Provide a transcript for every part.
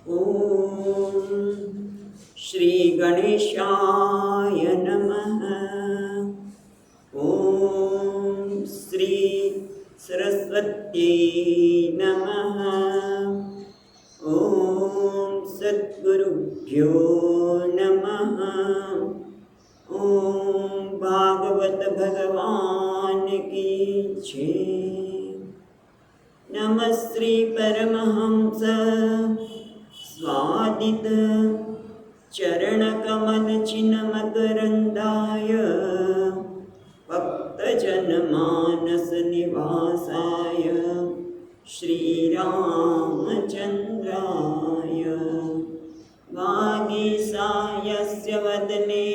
ॐ श्री गणेशाय नमः। ॐ श्री सरस्वत्यै नमः। ॐ सद्गुरुभ्यो नमः। ॐ भागवत भगवान की जय। नमः श्री परमहंस स्वादित चरणकमल चिन्मकरन्दाय भक्तजनमानस निवासाय श्रीरामचन्द्राय वागीसायस्य वदने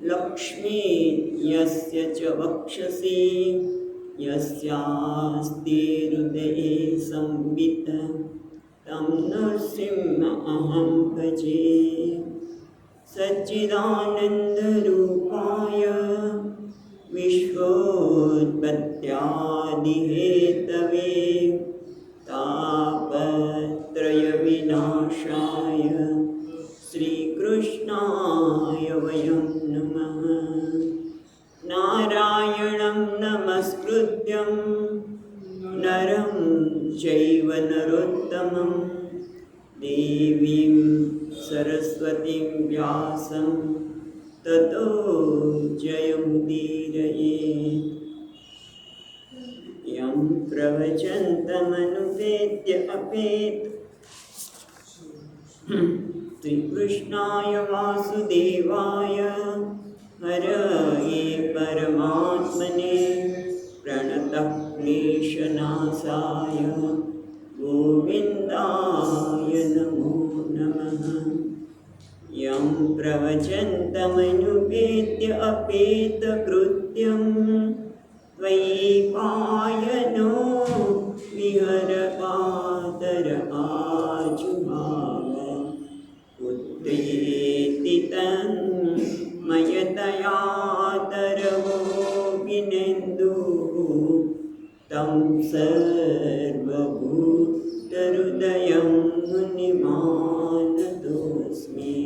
लक्ष्मी यस्य च वक्षसि यस्यास्ति हृदये संवित् तं नृसिंहमहं भजे। सच्चिदानन्दरूपाय विश्वोत्पत्त्यादिहेतवे तापत्रयविनाशाय श्रीकृष्णाय वयं नमः। नारायणं नमस्कृत्यं नरं चैव नरोत्तमं देवीं सरस्वतीं व्यासं ततो जयमुदीरयेत्। यं प्रवचन्तमनुपेत्य अपेत् श्रीकृष्णाय वासुदेवाय हरये परमात्मने प्रणतः क्लेशनाशाय गोविन्दाय नमो नमः। यं प्रवचन्तमनुपेत्य अपेतकृत्यं द्वैपायनो विहरकातर आजुभाव पुत्रेति तन्मयतया तरवो विनेन्दुः तं सर्वभूतहृदयं मुनिमानतोऽस्मि।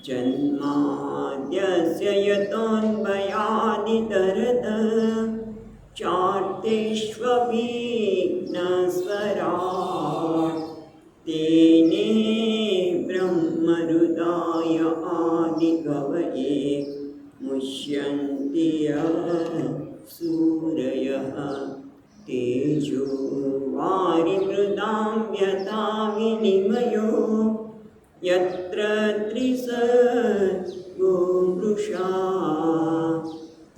जन्माद्यस्य यतोऽन्वयादितरतः चार्तेष्वभिघ्नस्वराट् तेने ब्रह्महृदाय आदिकवये मुह्यन्ति यः सूरयः तेजो वारिमृदां यथा विनिमयो यत्र त्रिसर्गो मृषा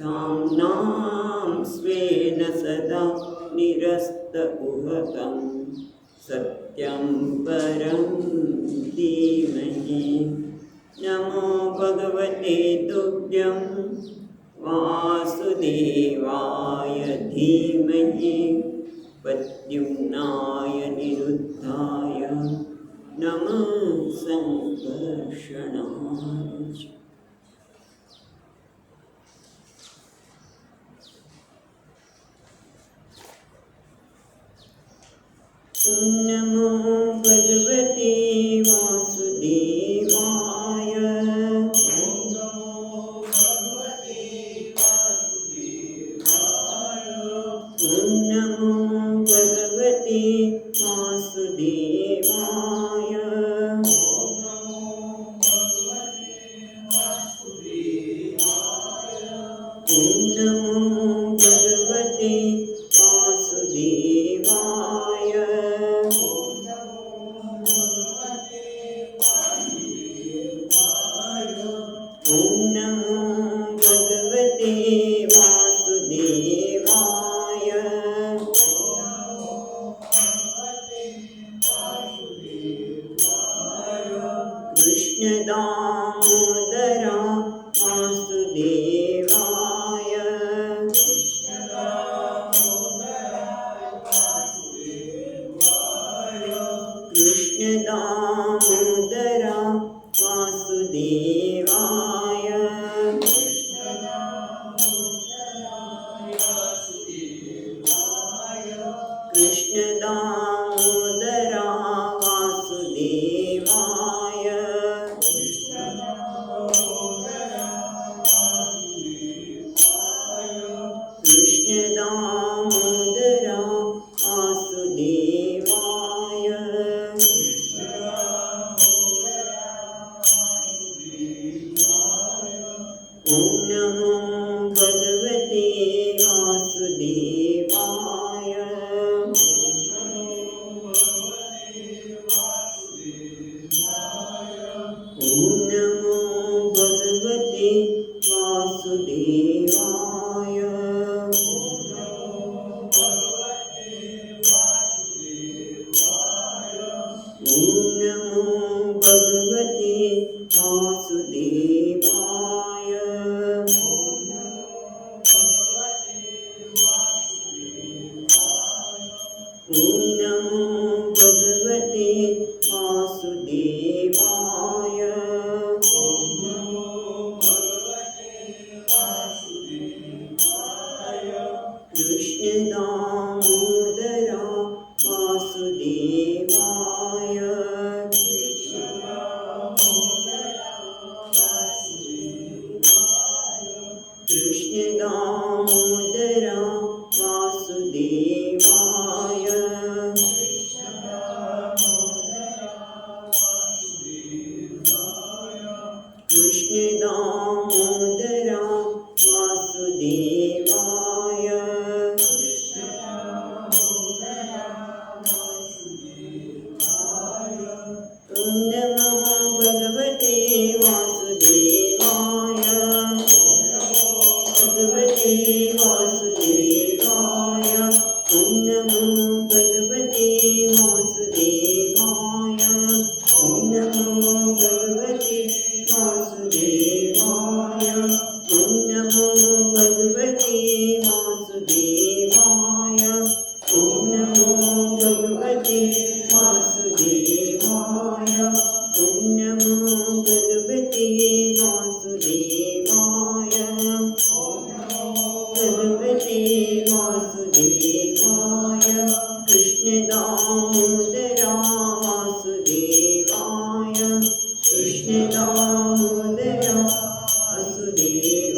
धाम्नां स्वेन सदा निरस्तकुहकं सत्यं परं धीमहि। नमो भगवते तुभ्यं वासुदेवाय धीमहि प्रद्युम्नाय निरुद्धाय नमः संकर्षणाय। नमो भगवते वासुदेवाय। नमो भगवते वासुदेवाय। नमो भगवते वासुदेवाय। नमो भगवते वासुदेवाय। कृष्णदामोदर वासुदेवाय। कृष्णदामोदर वासुदेवाय। कृष्णदामोदर वासुदेवाय। ઓમ નમો ભગવતે વાસુદેવાય. ઓમ નમો ભગવતે વાસુદેવાય. ઓમ નમો ભગવતે વાસુદેવાય. કૃષ્ણ દામોદર વાસુદેવાય. કૃષ્ણ દામોદર વાસુદેવાય. કૃષ્ણ દામોદર વાસુદેવાય. ઓમ નમો ભગવતે વાસુદેવાય. ભગવતે વાસુદેવાય. ઓમ નમો ભગવતે વાસુદેવાય. ઓમ નમો ભગવતે વાસુદેવાય. ઓમ નમો ભગવતે વાસુદેવાય. ઓમ નમો ભગવતે વાસુદેવાય. ઓમ નમો ભગવતે વાસુદેવાય. ભગવતે વાસુદેવાય. કૃષ્ણ દામોદર વાસુદેવાય. કૃષ્ણ દામોદર વાસુદેવાય.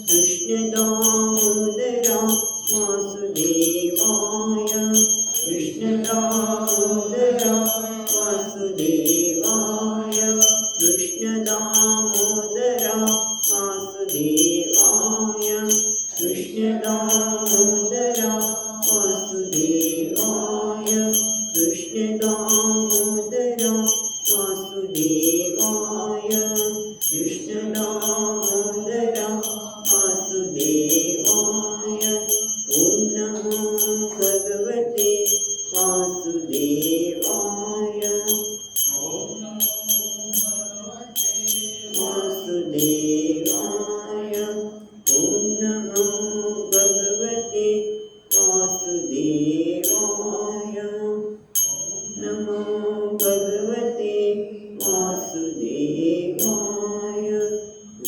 કૃષ્ણ દામોદર વાસુદેવાય. કૃષ્ણ દામોદર વાસુદેવાય. કૃષ્ણ દામોદર વાસુદેવાય. કૃષ્ણ દામોદર વાસુદેવાય. કૃષ્ણ દામોદર વાસુદેવાય. કૃષ્ણ દામોદર વાસુદેવાય. ઓમ નમો ભગવતે વાસુદેવાય. વાસુદેવાય. ઓમ નમો ભગવતે વાસુદેવાય. નમો ભગવતે વાસુદેવાય.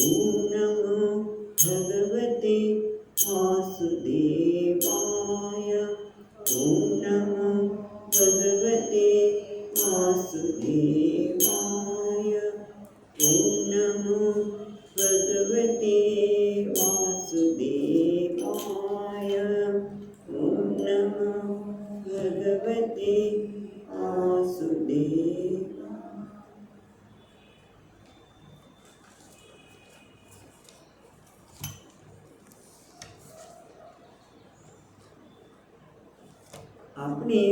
ઓમ નમો ભગવતે વાસુદેવાય. ઓમ નમો ભગવતે વાસુદેવાય. ઓમ નમો ભગવતે વાસુદેવાય. ઓમ નમો ભગવતે વાસુદેવાય. આપણે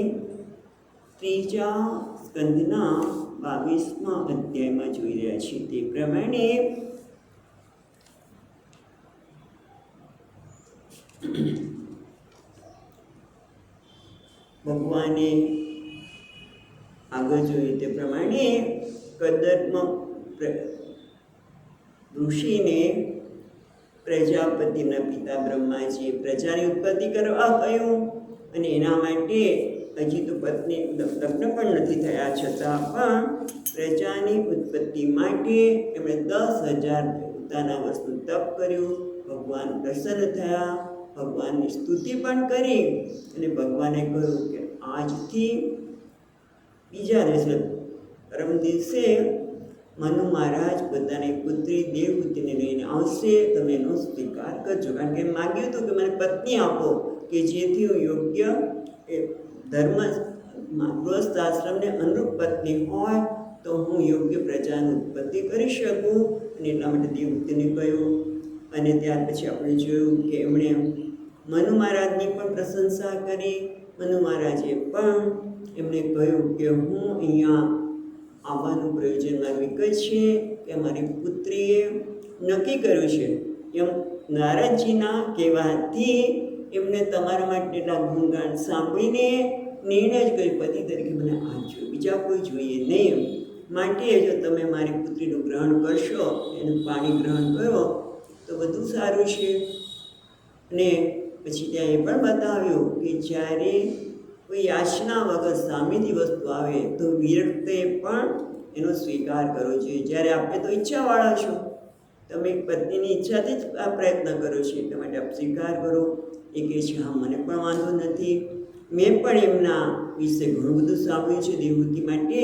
ત્રીજા સ્કંદના 22મા અધ્યાયમાં જોઈ રહ્યા છીએ તે પ્રમાણે ભગવાને આગળ જોયું તે પ્રમાણે કદર્મ ઋષિને પ્રજાપતિના પિતા બ્રહ્માજીએ પ્રજાની ઉત્પત્તિ કરવા કહ્યું અને એના માટે હજી તો પત્ની લગ્ન પણ નથી થયા છતાં પણ પ્રજાની ઉત્પત્તિ માટે એમણે 10,000 પોતાના વર્ષનું તપ કર્યું. ભગવાન પ્રસન્ન થયા, ભગવાનની સ્તુતિ પણ કરી અને ભગવાને કહ્યું કે આજથી બીજા દિવસે પરમ દિવસે મનુ મહારાજ પોતાની પુત્રી દેવહૂતિને લઈને આવશે, તમે એનો સ્વીકાર કરજો. કારણ કે માગ્યું હતું કે મને પત્ની આપો કે જેથી હું યોગ્ય એ ધર્મ ગૃહસ્થ આશ્રમને અનુરૂપ પત્ની હોય તો હું યોગ્ય પ્રજાની ઉત્પત્તિ કરી શકું. અને એટલા માટે દેવહૂતિને કહ્યું. અને ત્યાર પછી આપણે જોયું કે એમણે મનુ મહારાજની પણ પ્રશંસા કરી. મનુ મહારાજે પણ એમણે કહ્યું કે હું અહીંયા આવવાનું પ્રયોજન મારું એક જ છે કે મારી પુત્રીએ નક્કી કર્યું છે એમ નારદજીના કહેવાથી એમને તમારા માટેના ગુણગાન સાંભળીને નિર્ણય જ કર્યો પતિ તરીકે મને આ જોઈએ, બીજા કોઈ જોઈએ નહીં. માટે જો તમે મારી પુત્રીનું ગ્રહણ કરશો, એનું પાણી ગ્રહણ કરો તો બધું સારું છે. અને પછી ત્યાં એ પણ બતાવ્યું કે જ્યારે કોઈ યાચના વગર સામેથી વસ્તુ આવે તો વિરક્તે પણ એનો સ્વીકાર કરવો જોઈએ. જ્યારે આપણે તો ઈચ્છાવાળા છો, તમે પત્નીની ઈચ્છાથી જ આ પ્રયત્ન કરો છો, એટલા માટે આપ સ્વીકાર કરો. એ કહે છે હા મને પણ વાંધો નથી, મેં પણ એમના વિશે ઘણું બધું સાંભળ્યું છે દેવહૂતિ માટે,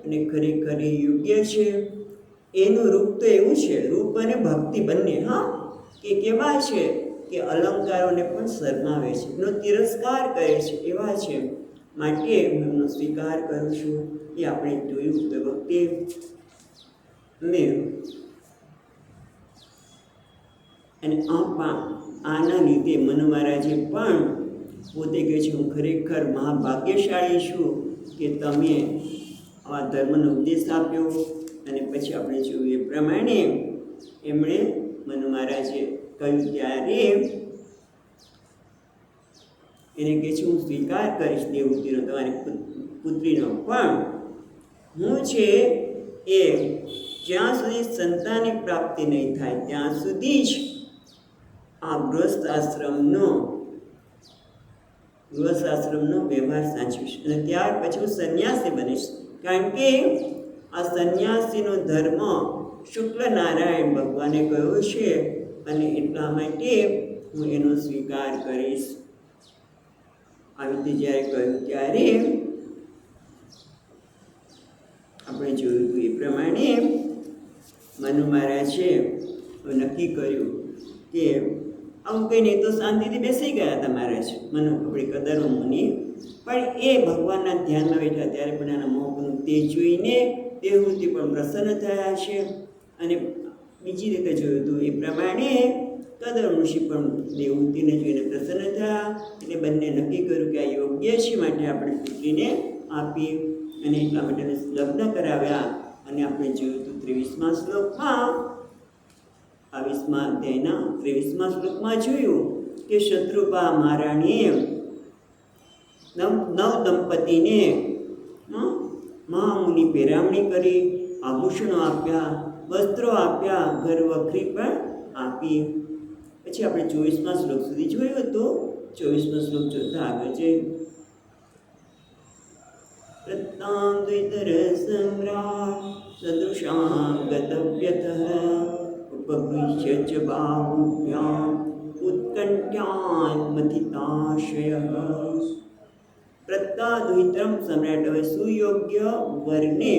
અને ખરેખર એ યોગ્ય છે. એનું રૂપ તો એવું છે, રૂપ અને ભક્તિ બંને, હા, કે કેવા છે કે અલંકારોને પણ શરમાવે છે, એનો તિરસ્કાર કરે છે, એવા છે. માટે હું એમનો સ્વીકાર કરું છું. એ આપણે જોયું તે વખતે મેં અને આના લીધે મનુ મહારાજે પણ પોતે કહે છે હું ખરેખર મહાભાગ્યશાળી છું કે તમે આ ધર્મનો ઉપદેશ આપ્યો. અને પછી આપણે જોયું એ પ્રમાણે એમણે મનુ મહારાજે કહ્યું ત્યારે એને કહે છે હું સ્વીકાર કરીશ દેવહૂતિનો, તમારી પુત્રીનો, પણ હું છે એ જ્યાં સુધી સંતાનની પ્રાપ્તિ નહીં થાય ત્યાં સુધી જ આ ગૃહસ્થ આશ્રમનો વ્યવહાર સાચવીશ, અને ત્યાર પછી હું સંન્યાસી બનીશ. કારણ કે આ સંન્યાસીનો ધર્મ શુક્લ નારાયણ ભગવાને કહ્યો છે, અને એટલા માટે હું એનો સ્વીકાર કરીશ. આવી રીતે જ્યારે કહ્યું ત્યારે આપણે જોયું હતું એ પ્રમાણે મનુ મહારાજે નક્કી કર્યું કે આવું કંઈ નહીં તો શાંતિથી બેસી ગયા હતા મહારાજ મનુ આપણી કદરો મુનિ. પણ એ ભગવાનના ધ્યાનમાં બેઠા ત્યારે પણ એના મોહનું તેજ જોઈને દેવહૂતિ પણ પ્રસન્ન થયા છે. અને બીજી રીતે જોયું હતું એ પ્રમાણે કદર ઋષિ પણ દેવહૂતિને જોઈને પ્રસન્ન થયા. એટલે બંને નક્કી કર્યું કે આ યોગ્ય છે, માટે આપણે પુત્રીને આપી, અને એટલા માટે લગ્ન કરાવ્યા. અને આપણે જોયું હતું 23મા શ્લોકમાં, 23મા શ્લોકમાં જોયું કે શત્રુપા મહારાણીએ નવ દંપતીને મહામુનિ પેરામણી કરી, આભૂષણો આપ્યા, વસ્ત્રો આપ્યા, ઘર વખરી પણ આપી. પછી આપણે 24મા શ્લોક સુધી જોયું હતું. 24મા શ્લોક જોતા આગળ જઈએ. પ્રત્તામ દ્વિતર સમ્રાટ સદૃશાં ગતવ્યતઃ ઉપગૃહ્ય ચ બાહુભ્યામ ઉત્કંઠ્યાન મથિતાશયઃ. પ્રત્તાદ્વિતરમ સમ્રાટ, હવે સુયોગ્ય વરને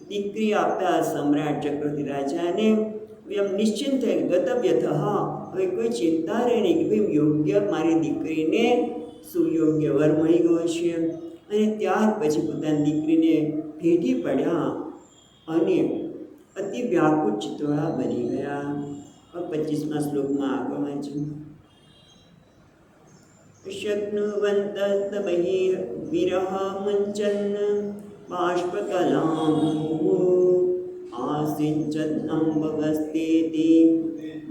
દીકરી આપતા સમ્રાટ ચક્રવર્તી રાજાને એમ નિશ્ચિંત થઈ ગતવ્યથ, હવે કોઈ ચિંતા રહે નહીં કે ભાઈ યોગ્ય મારી દીકરીને સુયોગ્ય વર મળી ગયો છે. અને ત્યાર પછી પોતાની દીકરીને ભેટી પડ્યા અને અતિ વ્યાકુળ ચિત્તોળા બની ગયા. 25મા શ્લોકમાં આગળ વાંચ્યું. શક્નુવંત વિરહ મુંચન બાષ્પકલાં આસિંચન અંબવસ્તેતિ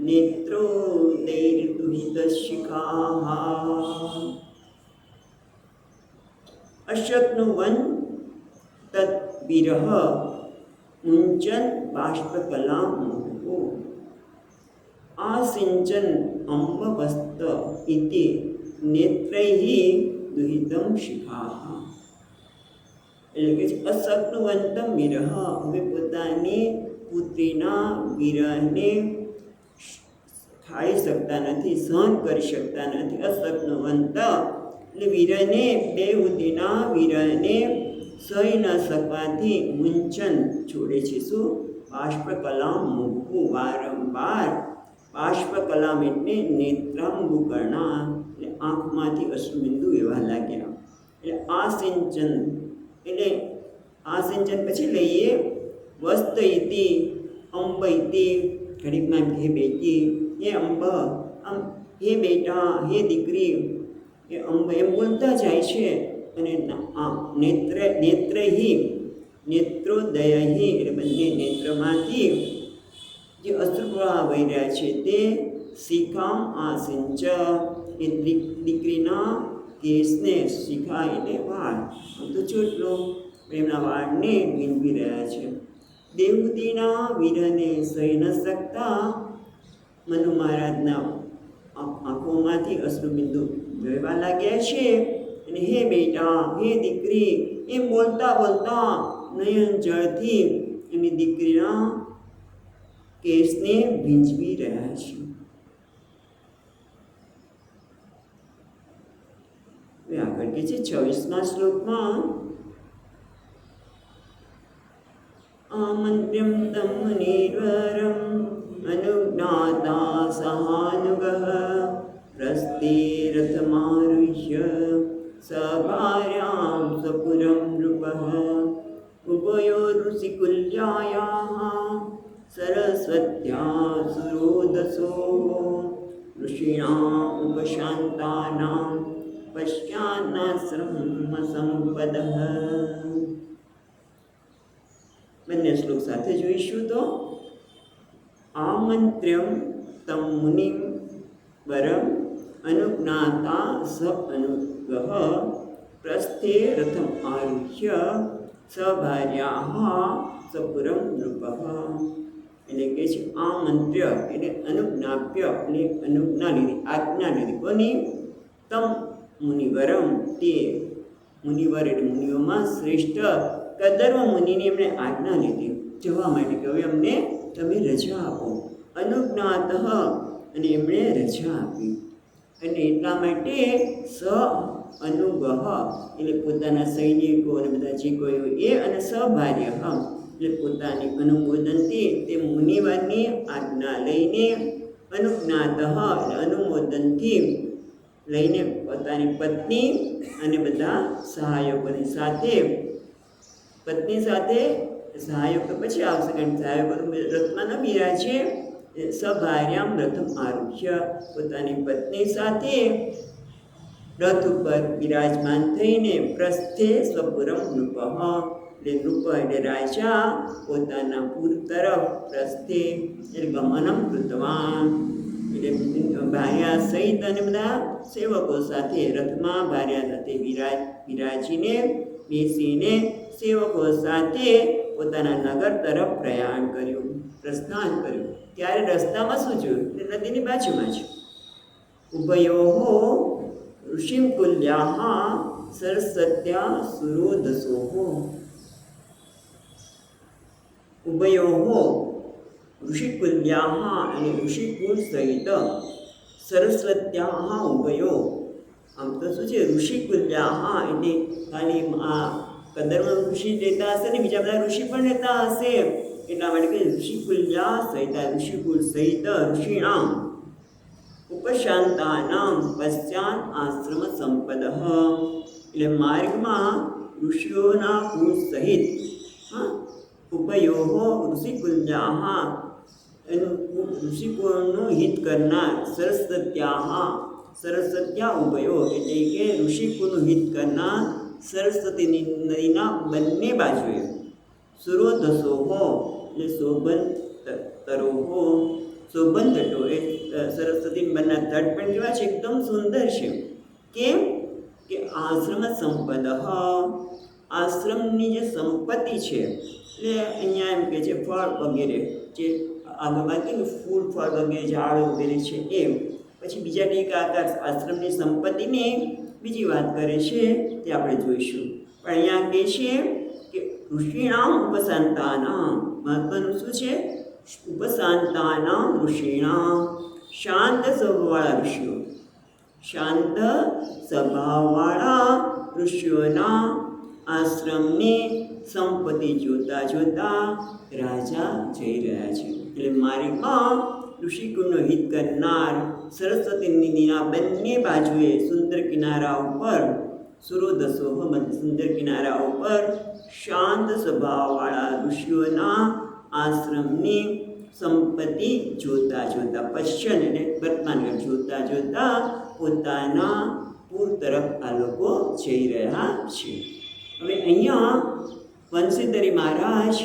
નેત્રોદૈર્દુહિતશિખાઃ. અશક્નુવન તત વિરહ મુંચન બાષ્પકલાં આસિંચન અંબવસ્ત ઇતિ નેત્રૈઃ દુહિતમ શિખાઃ. એટલે કે અશક્નુવંતમ વિરહ, હવે પોતાની પુત્રીના વિરહને ખાઈ શકતા નથી, સહન કરી શકતા નથી. અશક્નુવંત એટલે વિરહને, દેવહૂતિના વિરહને સહી ન શકવાથી મુંચન છોડે છે. શું? બાષ્પકલામ મૂકવું, વારંવાર. બાષ્પકલામ એટલે નેત્રાંબુકર્ણા, એટલે આંખમાંથી અશ્રુબિંદુ એવા લાગ્યા. એટલે આસિંચન એટલે આસિંચન પછી લઈએ વસ્ત ઇતિ અંબ ઇતિ, ઘડીકમાં હે બેટી, હે અંબ, હે બેટા, હે દીકરી, એ અંબ એમ બોલતા જાય છે. અને નેત્રૈઃ નેત્રોદયહી એટલે બંને નેત્રમાંથી જે અશ્રુપ્રવાહ વહી રહ્યા છે તે શિખામ આસિંચ એ દીકરીના કેસને, શિખા એટલે વાળ, આમ તો ચોટલો, એમના વાળને ભીંજવી રહ્યા છે. દેવહૂતિના વિરહને સહી ન શકતા મનુ મહારાજના આંખોમાંથી અશ્રુબિંદુ વહેવા લાગ્યા છે. અને હે બેટા, હે દીકરી, એમ બોલતા બોલતા નયન જળથી એમની દીકરીના કેસને ભીંજવી રહ્યા છે. આગળ કે છે 26મા શ્લોકમાં આમંત્ર્યમ તમ મુનિવરમ અનુજ્ઞાતા સહાનુગઃ પ્રસ્તે રથમારુહ્ય સભાર્યાં સપુરં નૃપઃ ઉભયોરુષિકુલ્યાયાઃ સરસ્વત્યા સુરોદસો ઋષિણાં ઉપશાંતાનાં પશ્ચાન્નાશ્રમ સંપદઃ. બંને શ્લોક સાથે જોઈશું. તો આમંત્ર્યમ તમ મુનિમ વરમ અનુજ્ઞાતા સ અનુગઃ પ્રસ્થે રથમ આરુહ્ય સભાર્યાઃ સપુરમ નૃપઃ. એટલે કે છે આમંત્ર્ય એટલે અનુજ્ઞાપ્ય એટલે અનુજ્ઞા લીધી, આજ્ઞા લીધી. કોની? તમ મુનિવરમ, તે મુનિવર એટલે મુનિઓમાં શ્રેષ્ઠ કદર્વ મુનિની એમણે આજ્ઞા લીધી જવા માટે કે હવે અમને તમે રજા આપો. અનુજ્ઞાત અને એમણે રજા આપી. અને એટલા માટે સ અનુગહ એટલે પોતાના સૈનિકો અને બધા જે કોઈ હોય એ, અને સભાર્ય એટલે પોતાની અનુમોદનથી તે મુનિવરની આજ્ઞા લઈને, અનુજ્ઞાત એટલે અનુમોદનથી લઈને પોતાની પત્ની અને બધા સહાયકોની સાથે, પત્ની સાથે સહાયકો પછી આવશે, કારણ સહાયકો રથમાં ન બિરાજે. સભાર્યામ રથમ આરુહ્ય પોતાની પત્ની સાથે રથ ઉપર બિરાજમાન થઈને પ્રસ્થે સ્વપુરમ નૃપઃ એટલે નૃપ એટલે રાજા પોતાના પુર તરફ પ્રસ્થે એટલે ગમનમ કૃતવાન એટલે ભાર્યા સહિત અને બધા સેવકો સાથે રથમાં ભાર્યા સાથે બિરાજીને બેસીને સેવકો સાથે પોતાના નગર તરફ પ્રયાણ કર્યું, પ્રસ્થાન કર્યું. ત્યારે રસ્તામાં શું જોયું? એટલે નદીની બાજુમાં છે. ઉભયોહો ઋષિમ કુલ્યાઃ સરસ્વત્યા સુરોદસોઃ. ઉભયોહો ઋષિકુલ્યાઃ અને ઋષિકુલ સહિત સરસ્વત્યાઃ ઉભયો. આમ તો શું છે? ઋષિકુલ્યાઃ એટલે ખાલી આ કદર્વ ઋષિ રહેતા હશે ને બીજા બધા ઋષિ પણ રહેતા હશે, એટલા માટે કે ઋષિકુલ્યા સહિત, ઋષિકુલ સહિત ઋષિણામ ઉપશાંતાનામ પશ્ચાત આશ્રમ સંપદ. એટલે માર્ગમાં ઋષિઓના કુળ સહિત ઉભયોહો ઋષિકુલ્યાઃ ઋષિકુળનું હિત કરનાર, સરસ્વત્યા ઉભયો એટલે કે ઋષિકુળનું હિત કરનાર સરસ્વતી નદીના બંને બાજુએ સુરોધસોહો એટલે શોભન તરોહો, શોભન તટો એ સરસ્વતી બંને તટ પણ કેવા છે? એકદમ સુંદર છે. કેમ કે આશ્રમ સંપદ, આશ્રમની જે સંપત્તિ છે એટલે અહીંયા એમ કે છે ફળ વગેરે, જે આગળમાં કે ફૂલ ફળ વગેરે ઝાડ વગેરે છે એમ. પછી બીજા ટીકાકાર આશ્રમની સંપત્તિની બીજી વાત કરે છે તે આપણે જોઈશું. પણ અહીંયા કહે છે કે ઋષિણામ ઉપશાંતાનામ, મહત્વનું શું છે? ઉપશાંતાનામ ઋષિણામ, શાંત સ્વભાવવાળા ઋષિઓ, શાંત સ્વભાવવાળા ઋષિઓના આશ્રમની સંપત્તિ જોતા જોતા રાજા જઈ રહ્યા છે. એટલે માર્ગમાં ઋષિકુળનો હિત કરનાર સરસ્વતી નદીના બંને બાજુએ સુંદર કિનારા ઉપર સુરોદસો સુંદર કિનારા ઉપર શાંત સ્વભાવવાળા ઋષિઓના આશ્રમની સંપત્તિ જોતા જોતા, પશ્ચન એટલે વર્તમાન જોતા જોતા પોતાના પૂર તરફ આ લોકો જઈ રહ્યા છે. હવે અહીંયા વંશીધરી મહારાજ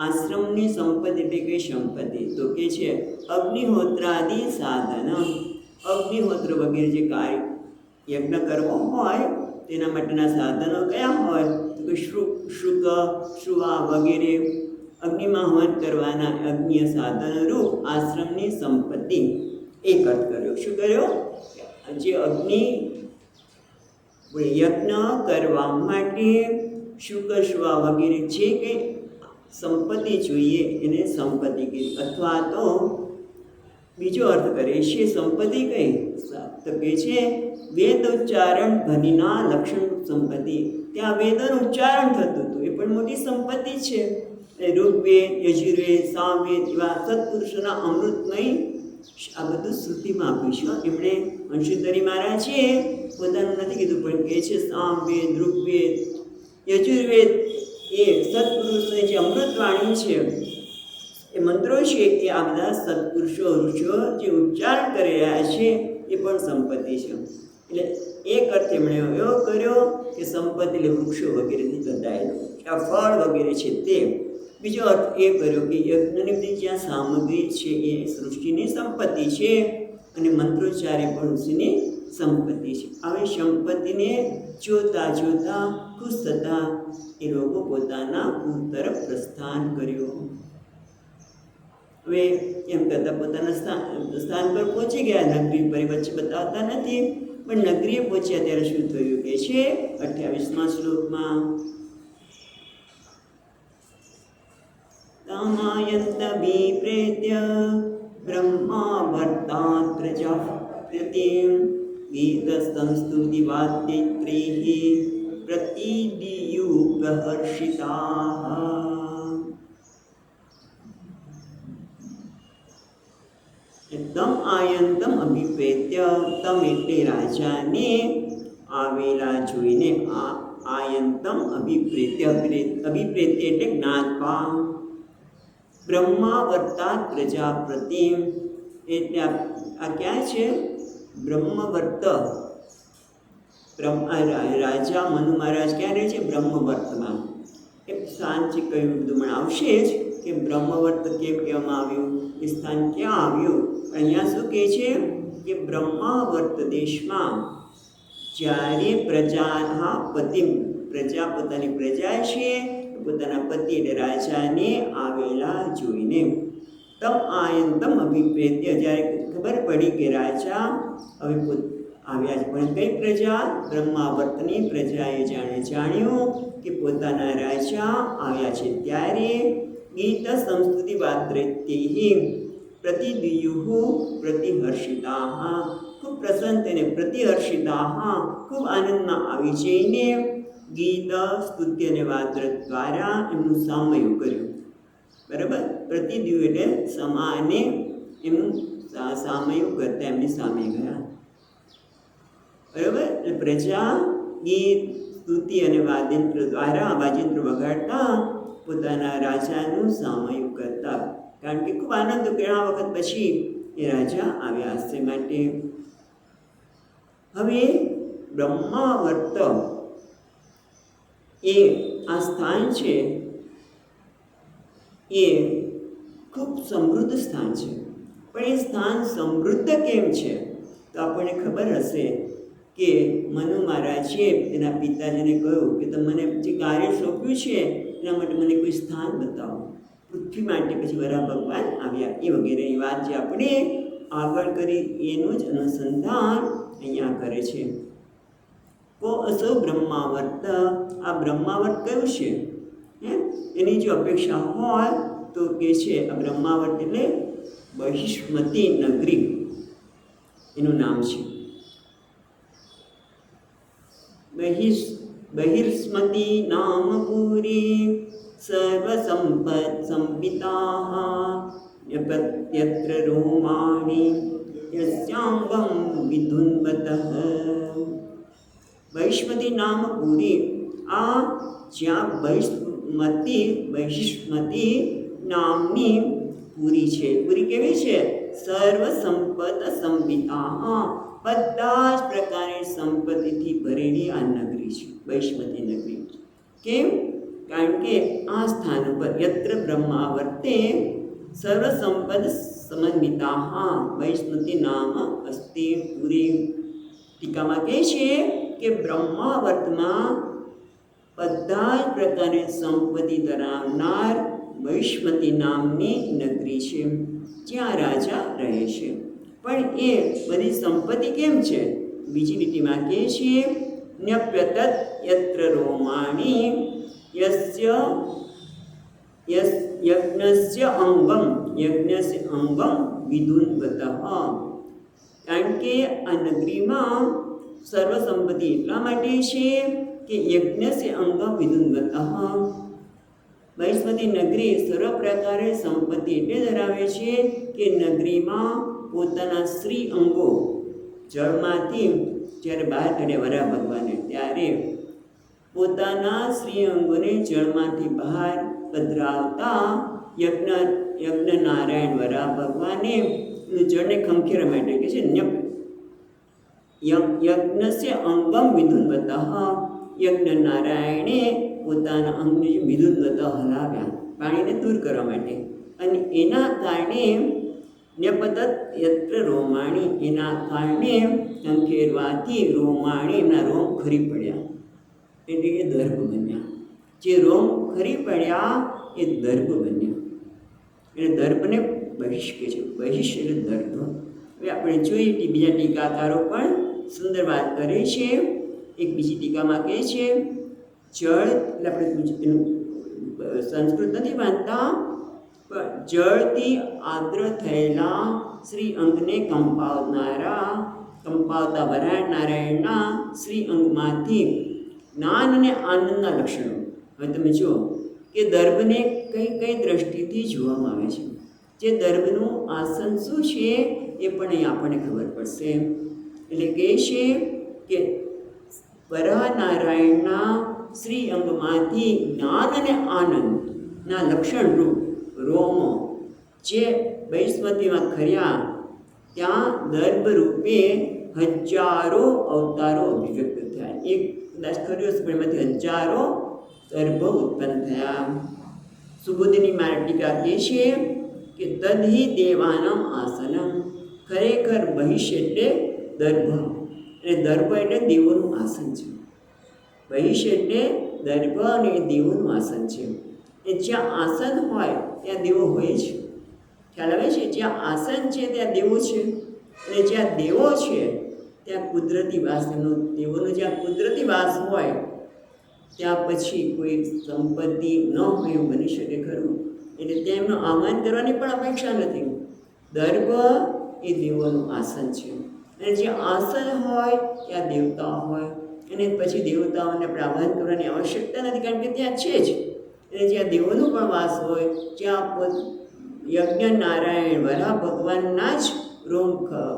આશ્રમની સંપત્તિ એટલે કઈ સંપત્તિ તો કે છે અગ્નિહોત્રાદિ સાધન, અગ્નિહોત્ર વગેરે જે કાર્ય યજ્ઞ કરવો હોય તેના માટેના સાધનો કયા હોય તો કે શુક શુવા વગેરે અગ્નિમાં હવન કરવાના અગ્નિય સાધનો રૂપ આશ્રમની સંપત્તિ એક અર્થ કર્યો. શું કર્યો? જે અગ્નિ યજ્ઞ કરવા માટે શુક શુવા વગેરે જે કંઈ સંપત્તિ જોઈએ એને સંપત્તિ કીધી. અથવા તો બીજો અર્થ કરે છે સંપત્તિ કઈ તો કે છે વેદ ઉચ્ચારણ ધ્વનિના લક્ષણ સંપત્તિ. ત્યાં વેદનું ઉચ્ચારણ થતું હતું એ પણ મોટી સંપત્તિ છે. ઋગ્વેદ યજુર્વેદ સામવેદ એવા સત્પુરુષોના અમૃતમય આ બધું શ્રુતિમાં આપ્યું છે. એમણે વંશીધરી મહારાજે પોતાનું નથી કીધું પણ કહે છે સામવેદ ઋગ્વેદ યજુર્વેદ એ સત્પુરુષોની જે અમૃતવાણી છે એ મંત્રો છે એ આ બધા સત્પુરુષો ઋષિઓ જે ઉચ્ચારણ કરી રહ્યા છે એ પણ સંપત્તિ છે. એટલે એક અર્થ એમણે એવો કર્યો કે સંપત્તિ એટલે વૃક્ષો વગેરેથી બંધાયેલો આ ફળ વગેરે છે તે. બીજો અર્થ એ કર્યો કે યજ્ઞની બધી જ્યાં સામગ્રી છે એ સૃષ્ટિની સંપત્તિ છે અને મંત્રોચ્ચારે પણ ઋષિની સંપત્તિ છે. આવી સંપત્તિને જોતા જોતા ખુશ થતા એ લોકો પોતાના પૂર તરફ પ્રસ્થાન કર્યું. હવે એમ કરતાં પોતાના સ્થાન પર પહોંચી ગયા. નગરી પર વચ્ચે બતાવતા નથી પણ નગરીએ પહોંચ્યા ત્યારે શું થયું કે છે 28મા શ્લોકમાં તામાયંતભિપ્રેત્ય બ્રહ્મા ભર્તાત પ્રજાપતિમ ગીતસ્તંસ્તુતિવાદ્યૈત્રૈઃ પ્રતિદિયુપહર્ષિતાઃ. તમ આયંતમ અભિપ્રેત્ય તમ એટલે રાજાને આવેલા જોઈને આયંતમ અભિપ્રેત્ય અભિપ્રેત્ય એટલે જ્ઞાત્વા બ્રહ્મા વર્તાત પ્રજાપતિ એટલે આ ક્યાં છે બ્રહ્મવર્ત રાજા મનુ મહારાજ ક્યાં રહે છે બ્રહ્મવર્તમાં. એ સ્થાનથી કયું બધું મને આવશે જ કે બ્રહ્મવર્ત કેમ કહેવામાં આવ્યું એ સ્થાન ક્યાં આવ્યું. અહીંયા શું કહે છે કે બ્રહ્માવર્ત દેશમાં જ્યારે પ્રજા પોતાની પ્રજા છે પોતાના પતિ એટલે રાજાને આવેલા જોઈને તમ આયંતમ અભિપ્રેત્ય જ્યારે ખબર પડી કે રાજા હવે આવ્યા છે પણ કઈ પ્રજા બ્રહ્માવર્તની પ્રજાએ જાણ્યું કે પોતાના રાજા આવ્યા છે ત્યારે ગીત સંસ્તુતિ વાત્રૈત્યૈઃ પ્રતિદિયુઃ પ્રતિહર્ષિતાઃ ખૂબ પ્રસન્ન થઈને પ્રતિહર્ષિતાઃ ખૂબ આનંદમાં આવી જઈને ગીત સ્તુતિ અને વાદ્ર દ્વારા એમનું સામયું કર્યું. બરાબર પ્રતિદિયુ એટલે સમાને એમનું સામયું કરતા એમની સામે ગયા. બરાબર એટલે પ્રજા ગીત સ્તુતિ અને વાદ્યંત્ર દ્વારા વાજિંત્ર વગાડતા પોતાના રાજાનું સામયું કરતા. કારણ કે ખૂબ આનંદ ઘણા વખત પછી એ રાજા આવ્યા હશે માટે. હવે બ્રહ્માવર્ત એ આ સ્થાન છે એ ખૂબ સમૃદ્ધ સ્થાન છે. પણ એ સ્થાન સમૃદ્ધ કેમ છે તો આપણને ખબર હશે કે મનુ મહારાજે તેના પિતાજીને કહ્યું કે તમે મને જે કાર્ય સોંપ્યું છે એના માટે મને કોઈ સ્થાન બતાવો. પૃથ્વી માટે પછી વરાહ ભગવાન આવ્યા એ વગેરેની વાત જે આપણે આગળ કરી એનું જ અનુસંધાન અહીંયા કરે છે. કો અસો બ્રહ્માવર્ત આ બ્રહ્માવર્ત કયું છે એની જો અપેક્ષા હોય તો કે છે આ બ્રહ્માવર્ત એટલે બહિષ્મતી નગરી એનું નામ છે. બહિર્સ્મતી નામ પુરી સર્વસંપત સંપિતાઃ યત્ર રોમાણી યસ્યાંગમ વિધુન્વતઃ. બહિષ્મતી નામ પુરી આ જ્યાં બહિષ્મતી નામની પુરી છે. પુરી કેવી છે સર્વ સંપત સંપિતા બધા જ પ્રકારની સંપત્તિથી ભરેલી આ નગરી છે બહિષ્મતી નગરી. કેમ કારણ કે આ સ્થાન પર યત્ર બ્રહ્મા વર્તે સર્વસંપદ સમન્વિતા વૈષ્ણતિ નામ અસ્તિ પૂરી. ટીકામાં કહે છે કે બ્રહ્માવર્તમાં બધા જ પ્રકારની સંપત્તિ ધરાવનાર વૈષ્ણતિ નામની નગરી છે, જ્યાં રાજા રહે છે. પણ એ બધી સંપત્તિ કેમ છે? બીજી લીટીમાં કહે છે ન્યપ્યતત યત્ર રોમાણી યજ્ઞસ્ય અંગમ વિદુન્વતઃ. કારણ કે આ નગરીમાં સર્વસંપત્તિ એટલા માટે છે કે યજ્ઞસ્ય અંગમ વિદુન્વતઃ. વૈષ્ણતિ નગરી સર્વ પ્રકારે સંપત્તિ એટલે ધરાવે છે કે નગરીમાં પોતાના શ્રી અંગો જળમાંથી જ્યારે બહાર કાઢે વરા ભગવાને, ત્યારે પોતાના શ્રી અંગોને જળમાંથી બહાર પધરાવતા યજ્ઞ નારાયણ વરા ભગવાને જળને ખંખેરવા માટે કે છે યજ્ઞસ્ય અંગમ વિદુન્વતઃ. યજ્ઞ નારાયણે પોતાના અંગને વિદુન્વતઃ હલાવ્યા પાણીને દૂર કરવા માટે, અને એના કારણે ન્યપતત યત્ર રોમાણી, એના કારણે ખંખેરવાથી રોમાણી એમના રોમ ખરી પડ્યા, એટલે એ દર્ભ બન્યા. જે રોમ ખરી પડ્યા એ દર્ભ બન્યા. એટલે દર્ભને બહિષ કહે છે. બહિષ એટલે દર્ભ. હવે આપણે જોઈએ કે બીજા ટીકાકારો પણ સુંદર વાત કરે છે. એક બીજી ટીકામાં કહે છે જળ, એટલે આપણે એનું સંસ્કૃત નથી વાંચતા, પણ જળથી આદ્ર થયેલા શ્રી અંગને કંપાવતા વરાળ નારાયણના શ્રી અંગમાંથી જ્ઞાન અને આનંદના લક્ષણો. હવે તમે જુઓ કે દર્ભને કઈ કઈ દ્રષ્ટિથી જોવામાં આવે છે. જે દર્ભનું આસન શું છે એ પણ અહીં આપણને ખબર પડશે. એટલે કહે છે કે વરાહ નારાયણના શ્રી અંગમાંથી જ્ઞાન અને આનંદના લક્ષણરૂપ રોમો જે વૈષ્ણતિમાં ખર્યા, ત્યાં દર્ભ રૂપે હજારો અવતારો અભિવ્યક્ત થયા. એક કદાચ ખર્યો સમયમાંથી હજારો દર્ભ ઉત્પન્ન થયા. સુબુદ્ધિની મારા ટીકા કહે છે કે તદ્હિ દેવાનામ આસનમ. ખરેખર બહિષ એટલે દર્ભ, અને દર્ભ એટલે દેવોનું આસન છે. બહિષ એટલે દર્ભ અને દેવોનું આસન છે. એ જ્યાં આસન હોય ત્યાં દેવો હોય છે. ખ્યાલ આવે છે? જ્યાં આસન છે ત્યાં દેવો છે, અને જ્યાં દેવો છે ત્યાં કુદરતી વાસ. દેવોનો જ્યાં કુદરતી વાસ હોય ત્યાં પછી કોઈ સંપત્તિ ન હોય એવું બની શકે ખરું. એટલે ત્યાં એમનું આહ્વાન કરવાની પણ અપેક્ષા નથી. દર્ભ એ દેવોનું આસન છે, અને જ્યાં આસન હોય ત્યાં દેવતા હોય, અને પછી દેવતાઓને આપણે આહ્વાન કરવાની આવશ્યકતા નથી, કારણ કે ત્યાં છે જ. અને જ્યાં દેવોનો પણ વાસ હોય, જ્યાં યજ્ઞ નારાયણ વરા ભગવાનના જ રોમ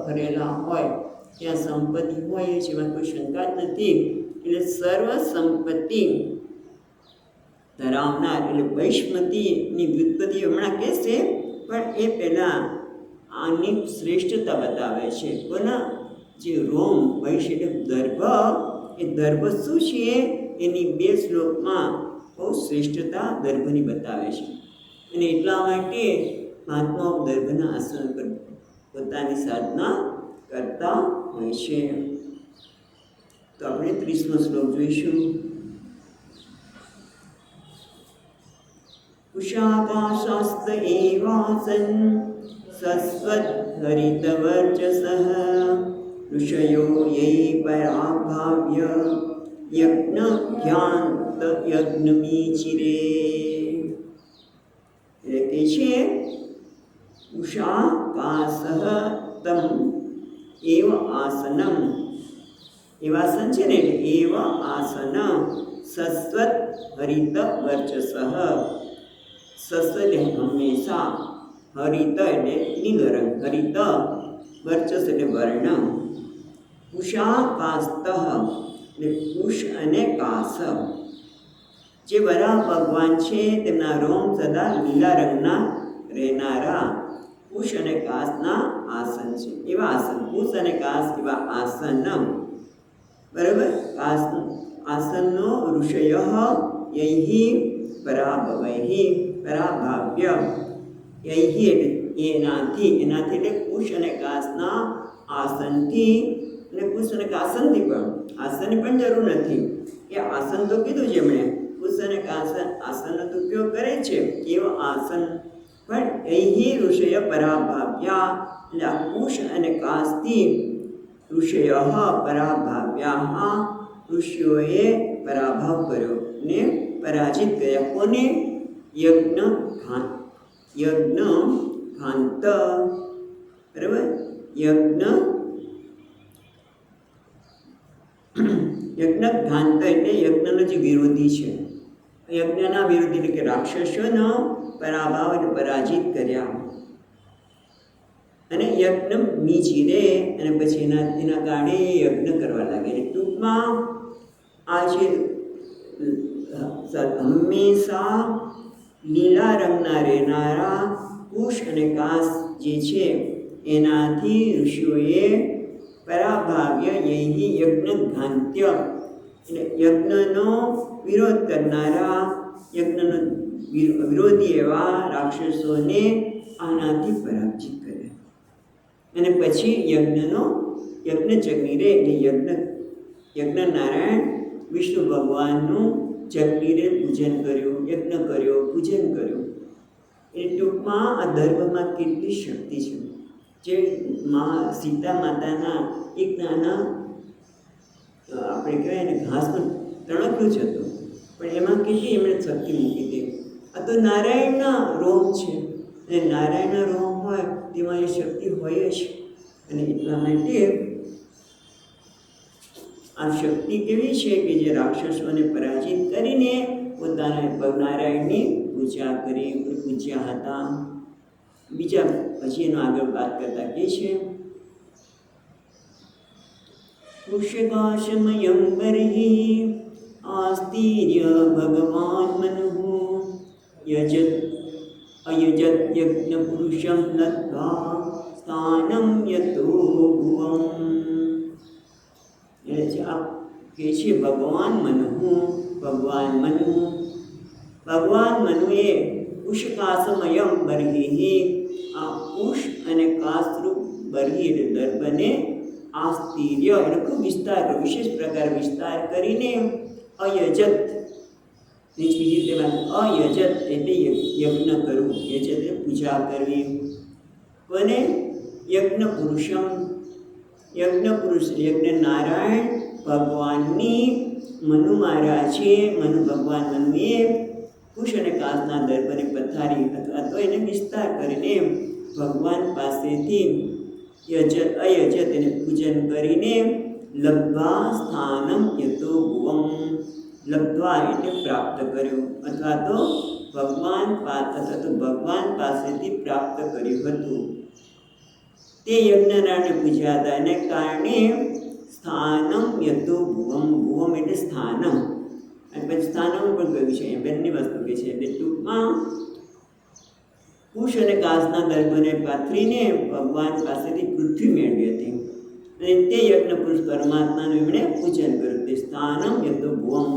ભરેલા હોય, ત્યાં સંપત્તિ હોય છે, એમાં કોઈ શંકા જ નથી. એટલે સર્વ સંપત્તિ ધરાવનાર એટલે વૈષ્ણતિની વ્યુત્પત્તિ હમણાં કહેશે, પણ એ પહેલાં આની શ્રેષ્ઠતા બતાવે છે. કોના? જે રોમ વૈશ એટલે દર્ભ, એ દર્ભ શું છે એની 2 શ્લોકમાં બહુ શ્રેષ્ઠતા દર્ભની બતાવે છે. અને એટલા માટે મહાત્માઓ દર્ભના આસન પર પોતાની સાધના કરતા હોય છે. તો આપણે 30મો શ્લોક જોઈશું. ઉષાકાશાસ્ત એવાસન સસ્વત હરિતવર્ચસઃ ઋષયો યૈ પરાભાવ્ય યજ્ઞ યજ્ઞમીચિરે. એટલે કે છે ઉષાકાશઃ તમ એવ આસનમ. એવાસન છે ને, એટલે એવ આસન સસ્વત હરિત વર્ચસઃ. સસ્વ એટલે હંમેશા, હરિત એટલે નીલ રંગ, હરિત વર્ચસ એટલે વર્ણ. ઉષાકાસ્તઃ એટલે ઉષ અને કાસ. જે વરાહ ભગવાન છે તેમના રોમ સદા લીલા રંગના રહેનારા ઉષ અને કાસના આસન છે. એવા આસન, ઉષ અને કાસ એવા આસન. બરાબર? આસનનો ઋષય યૈ પરાભવૈ પરાભાવ્ય યૈ એનાથી એટલે કુશ અને કાસના આસનથી, અને કુશ અને કાસનથી પણ, આસનની પણ જરૂર નથી, એ આસન તો કીધું છે એમણે, કુશ અને કાસન આસનનો તો ઉપયોગ કરે છે, એવો આસન પણ યૈ ઋષય પરાભાવ્યા, એટલે આ કુશ અને કાસથી ઋષય પરાભાવ્યા, ઋષિઓએ પરાભવ કર્યો ને પરાજિત કર્યા. કોને? યજ્ઞઘાંત, બરાબર, યજ્ઞઘાંત એટલે યજ્ઞનો જે વિરોધી છે, યજ્ઞના વિરોધી એટલે કે રાક્ષસોનો પરાભવ એટલે પરાજિત કર્યા. અને યજ્ઞ નીચીને અને પછી એના કારણે યજ્ઞ કરવા લાગે. ટૂંકમાં આ જે હંમેશા લીલા રંગના રહેનારા કુશ અને કાસ જે છે એનાથી ઋષિઓએ પરાભાવ્ય યૈ યજ્ઞઘાંત્ય, એટલે યજ્ઞનો વિરોધ કરનારા, યજ્ઞનો વિરોધી એવા રાક્ષસોને આનાથી પરાજિત કરે. અને પછી યજ્ઞ ચગ્નિરે એટલે યજ્ઞનારાયણ વિષ્ણુ ભગવાનનું ચગ્નિરે પૂજન કર્યું, યજ્ઞ કર્યો, પૂજન કર્યું. એ ટૂંકમાં આ ધર્મમાં કેટલી શક્તિ છે. જે સીતા માતાના એક નાના આપણે કહેવાય ને ઘાસનું તણકલું જ હતું, પણ એમાં કેટલી એમણે શક્તિ મૂકી હતી. આ તો નારાયણના રોમ છે, અને નારાયણના રોમ હોય તેમાં એ શક્તિ હોય જ. અને એટલા માટે આ શક્તિ કેવી છે કે જે રાક્ષસોને પરાજિત કરીને પોતાના નારાયણની પૂજા કરી, પૂજ્યા હતા. બીજા પછી એનો આગળ વાત કરતા કે છે કુશકાશમયં બર્હિ આસ્તીર્ય ભગવાન મનુઃ અયજત યજ્ઞ પુરુષમ લબ્ધ્વા સ્થાનમ યતો ભુવમ. એટલે આ કે છે ભગવાન મનુએ કુશકાશમયં બર્હિ, આ કુશ અને કાસરૂપ બર્હિ એટલે દર્ભને આસ્તીર્ય એટલે ખૂબ વિસ્તાર, વિશેષ પ્રકાર વિસ્તાર કરીને અયજત, બીજી રીતે અયજત એટલે યજ્ઞ કરવું, યજત એટલે પૂજા કરવી. કોને? યજ્ઞ પુરુષમ, યજ્ઞ પુરુષ યજ્ઞ નારાયણ ભગવાનની મનુ મહારાજે, મનુ ભગવાન મનુએ કુશ અને કાસના દર્ભને પથારી અથવા તો એને વિસ્તાર કરીને ભગવાન પાસેથી અયજત એને પૂજન કરીને લબ્ધ્વા સ્થાનમ યતો ભુવમ, લબ્ધ્વા એટલે પ્રાપ્ત કર્યું, અથવા તો ભગવાન પાસેથી પ્રાપ્ત કર્યું હતું. તે યજ્ઞનારાયણને પૂજ્યા હતા, એને કારણે સ્થાનમ યતો ભુવમ, ભુવમ એટલે સ્થાનમ, અને પછી સ્થાનમ પણ કહ્યું છે, એ બંને વસ્તુ કે છે. એટલે ટૂંકમાં કુશ અને કાસના દર્ભને પાથરીને ભગવાન પાસેથી પૃથ્વી મેળવી હતી, અને તે યજ્ઞ પુરુષ પરમાત્માનું એમણે પૂજન કર્યું. તે સ્થાનમ યતો ભુવમ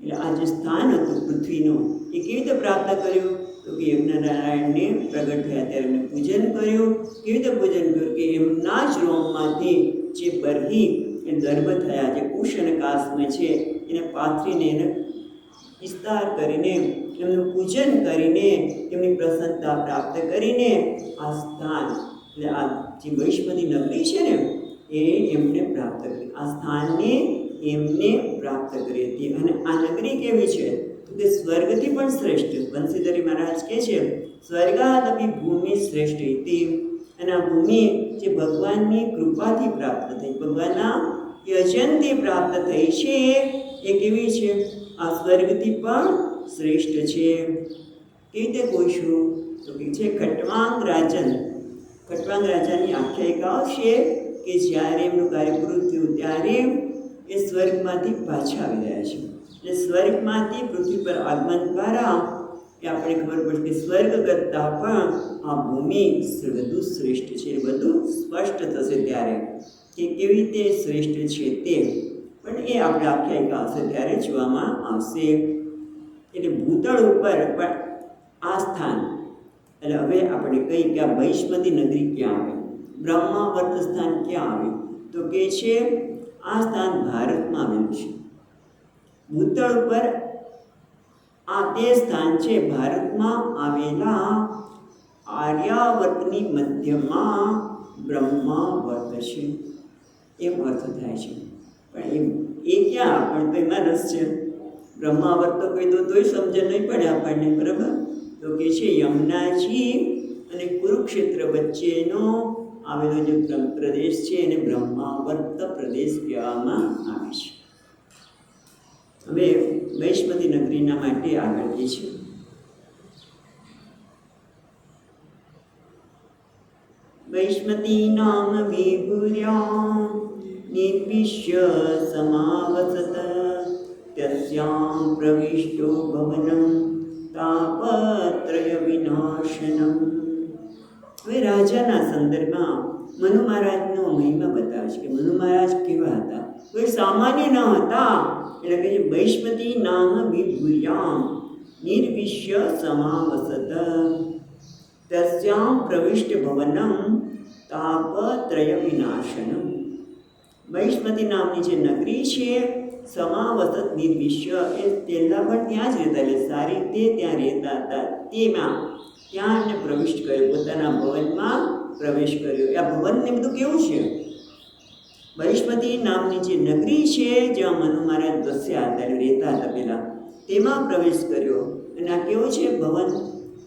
એટલે આ જે સ્થાન હતું પૃથ્વીનું એ કેવી રીતે પ્રાપ્ત કર્યું? તો કે યજ્ઞનારાયણને પ્રગટ થયા ત્યારે એમને પૂજન કર્યું. કેવી રીતે પૂજન કર્યું? કે એમના જ રોમમાંથી જે બર્હિ એ દર્ભ થયા, જે કુશ અને કાસમાં છે એને પાથરીને એને વિસ્તાર કરીને એમનું પૂજન કરીને એમની પ્રસન્નતા પ્રાપ્ત કરીને આ સ્થાન એટલે આ જે વૈષ્ણવી નગરી છે ને એ એમને પ્રાપ્ત કરી, આ સ્થાનને એમને પ્રાપ્ત કરી હતી. અને આ નગરી કેવી છે? તો કે સ્વર્ગથી પણ શ્રેષ્ઠ. બંસીધરી મહારાજ કહે છે સ્વર્ગાદપી ભૂમિ શ્રેષ્ઠ હતી. અને આ ભૂમિ જે ભગવાનની કૃપાથી પ્રાપ્ત થઈ, ભગવાનના યજનથી પ્રાપ્ત થઈ છે, એ કેવી છે? આ સ્વર્ગથી પણ શ્રેષ્ઠ છે. કેવી રીતે કહીશું? તો કે છે ખટવાંગ રાજાની આખ્યાયિકા છે કે જ્યારે એમનું કાર્ય પૂરું થયું ત્યારે એ સ્વર્ગમાંથી પાછા આવી રહ્યા છે. એટલે સ્વર્ગમાંથી પૃથ્વી પર આગમન દ્વારા એ આપણે ખબર પડશે કે સ્વર્ગ કરતાં પણ આ ભૂમિ વધુ શ્રેષ્ઠ છે. બધું સ્પષ્ટ થશે ત્યારે કે કેવી રીતે શ્રેષ્ઠ છે તે, પણ એ આપણે આખ્યાયિકા હશે ત્યારે જોવામાં આવશે. એટલે ભૂતળ ઉપર પણ આ સ્થાન, એટલે હવે આપણે કહીએ કે આ વૈષ્ણવી નગરી ક્યાં આવે, બ્રહ્માવર્ત સ્થાન ક્યાં આવે, તો કે છે આ સ્થાન ભારતમાં આવેલું છે. ભૂતળ ઉપર આ તે સ્થાન છે ભારતમાં આવેલા આર્યાવર્તની મધ્યમાં બ્રહ્માવર્ત છે, એમ અર્થ થાય છે. પણ એ ક્યાં, પણ તો એમાં રસ છે. બ્રહ્માવર્ત તો કહી દો તોય સમજણ નહીં પડે આપણને, બરાબર. તો કે છે યમુનાજી અને કુરુક્ષેત્ર વચ્ચેનો આવેલો જે પ્રદેશ છે એને બ્રહ્માવર્ત પ્રદેશ કહેવામાં આવે છે. હવે વૈષ્ણવી નગરીના માટે આગળ જે છે વૈષ્ણવી નામ વિભુર્યામ નિર્વિશ્ય સમાવસત તસ્યામ પ્રવિષ્ટો ભવનમ તાપત્રય વિનાશનમ. હવે રાજાના સંદર્ભમાં મનુ મહારાજનો મહિમા બતાવે છે કે મનુ મહારાજ કેવા હતા, કોઈ સામાન્ય ન હતા. એટલે કે વૈષ્ણવી નામ વિભુર્યામ નિર્વિશ્ય સમાવસત તસ્યામ પ્રવિષ્ટ ભવનમ તાપત્રય વિનાશનમ. વૈષ્ણવી નામની જે નગરી છે સમાવસત નિર્વિશ્ય, એ પહેલાં પણ ત્યાં જ રહેતા, એટલે સારી રીતે ત્યાં રહેતા હતા. ત્યાં એમને પ્રવિષ્ટ કર્યો, પોતાના ભવનમાં પ્રવેશ કર્યો. આ ભવનને બધું કેવું છે, વૈષ્ણવી નામની જે નગરી છે જ્યાં મનુ મહારાજ વસ્યા હતા, રહેતા હતા પહેલાં, તેમાં પ્રવેશ કર્યો. અને આ કેવું છે ભવન,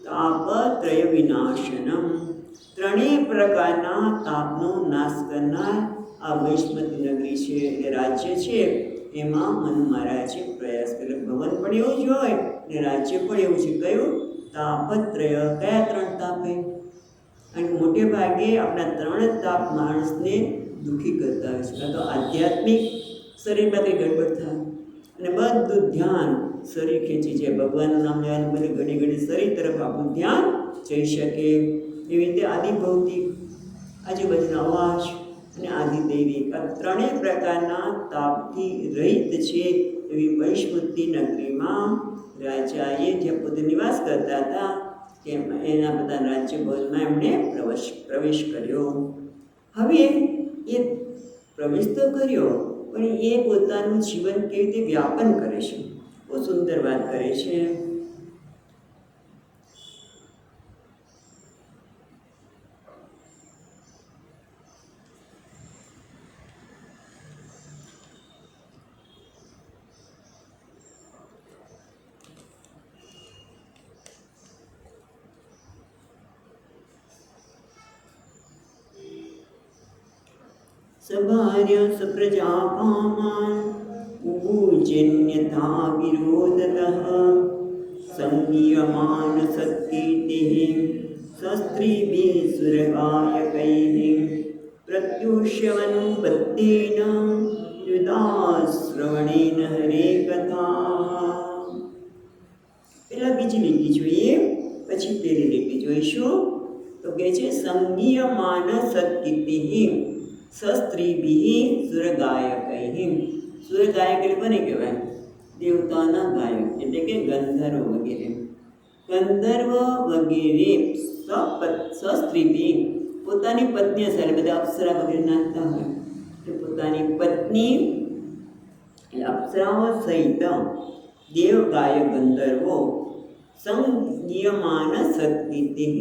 તાપત્રય વિનાશનમ, ત્રણેય પ્રકારના તાપનો નાશ કરનાર આ વૈષ્ણવી નગરી છે, એ રાજ્ય છે, એમાં મનુ મહારાજે પ્રયાસ કર્યો. ભવન પણ એવું જ હોય ને રાજ્ય પણ એવું છે. કયું, તાપત્રય. કયા ત્રણ તાપ? અને મોટે ભાગે આપણા ત્રણ જ તાપ માણસને દુઃખી કરતા હોય છે. કાં તો આધ્યાત્મિક શરીરમાં કંઈ ગડબડ થાય અને બધું ધ્યાન શરીર ખેંચી જાય, ભગવાનનું નામ લેવાનું બને ઘડી ઘડી શરીર તરફ આપણું ધ્યાન જઈ શકે. એવી રીતે આદિભૌતિક આજુબાજુનો અવાજ અને આદિદૈવિક, આ ત્રણેય પ્રકારના તાપથી રહિત છે એવી વૈષ્ણવી નગરીમાં રાજાએ જે પોતે નિવાસ કરતા હતા કે એના બધા રાજ્ય ભવનમાં એમણે પ્રવેશ કર્યો. હવે એ પ્રવેશ તો કર્યો, પણ એ પોતાનું જીવન કેવી રીતે વ્યાપન કરે છે, બહુ સુંદર વાત કરે છે. સભાર્ય સપ્રજા કામાન પૂજન્યથા વિરોધતઃ સંગીયમાન સત્કીર્તિઃ શસ્ત્રીભિઃ સુરગાયકૈઃ પ્રત્યુષ્યવનુપત્તેન યુદાશ્રવણેન હરે કથા. પેલા બીજી લીટી જોઈએ, પછી પેલી લીટી જોઈશું. તો કહે છે સંગીયમાન સત્કીર્તિઃ શસ્ત્રીભિઃ સુરગાયકૈઃ. સુરગાયક એટલે કોને કહેવાય, દેવતાના ગાયક, એટલે કે ગંધર્વ વગેરે. ગંધર્વ વગેરે શસ્ત્રીભિઃ પોતાની પત્નીઓ સાથે, બધા અપ્સરા વગેરે નાચતા હોય તો પોતાની પત્ની અપ્સરાઓ સહિત દેવ ગાયક ગંધર્વો સંગીયમાન સત્કીર્તિઃ,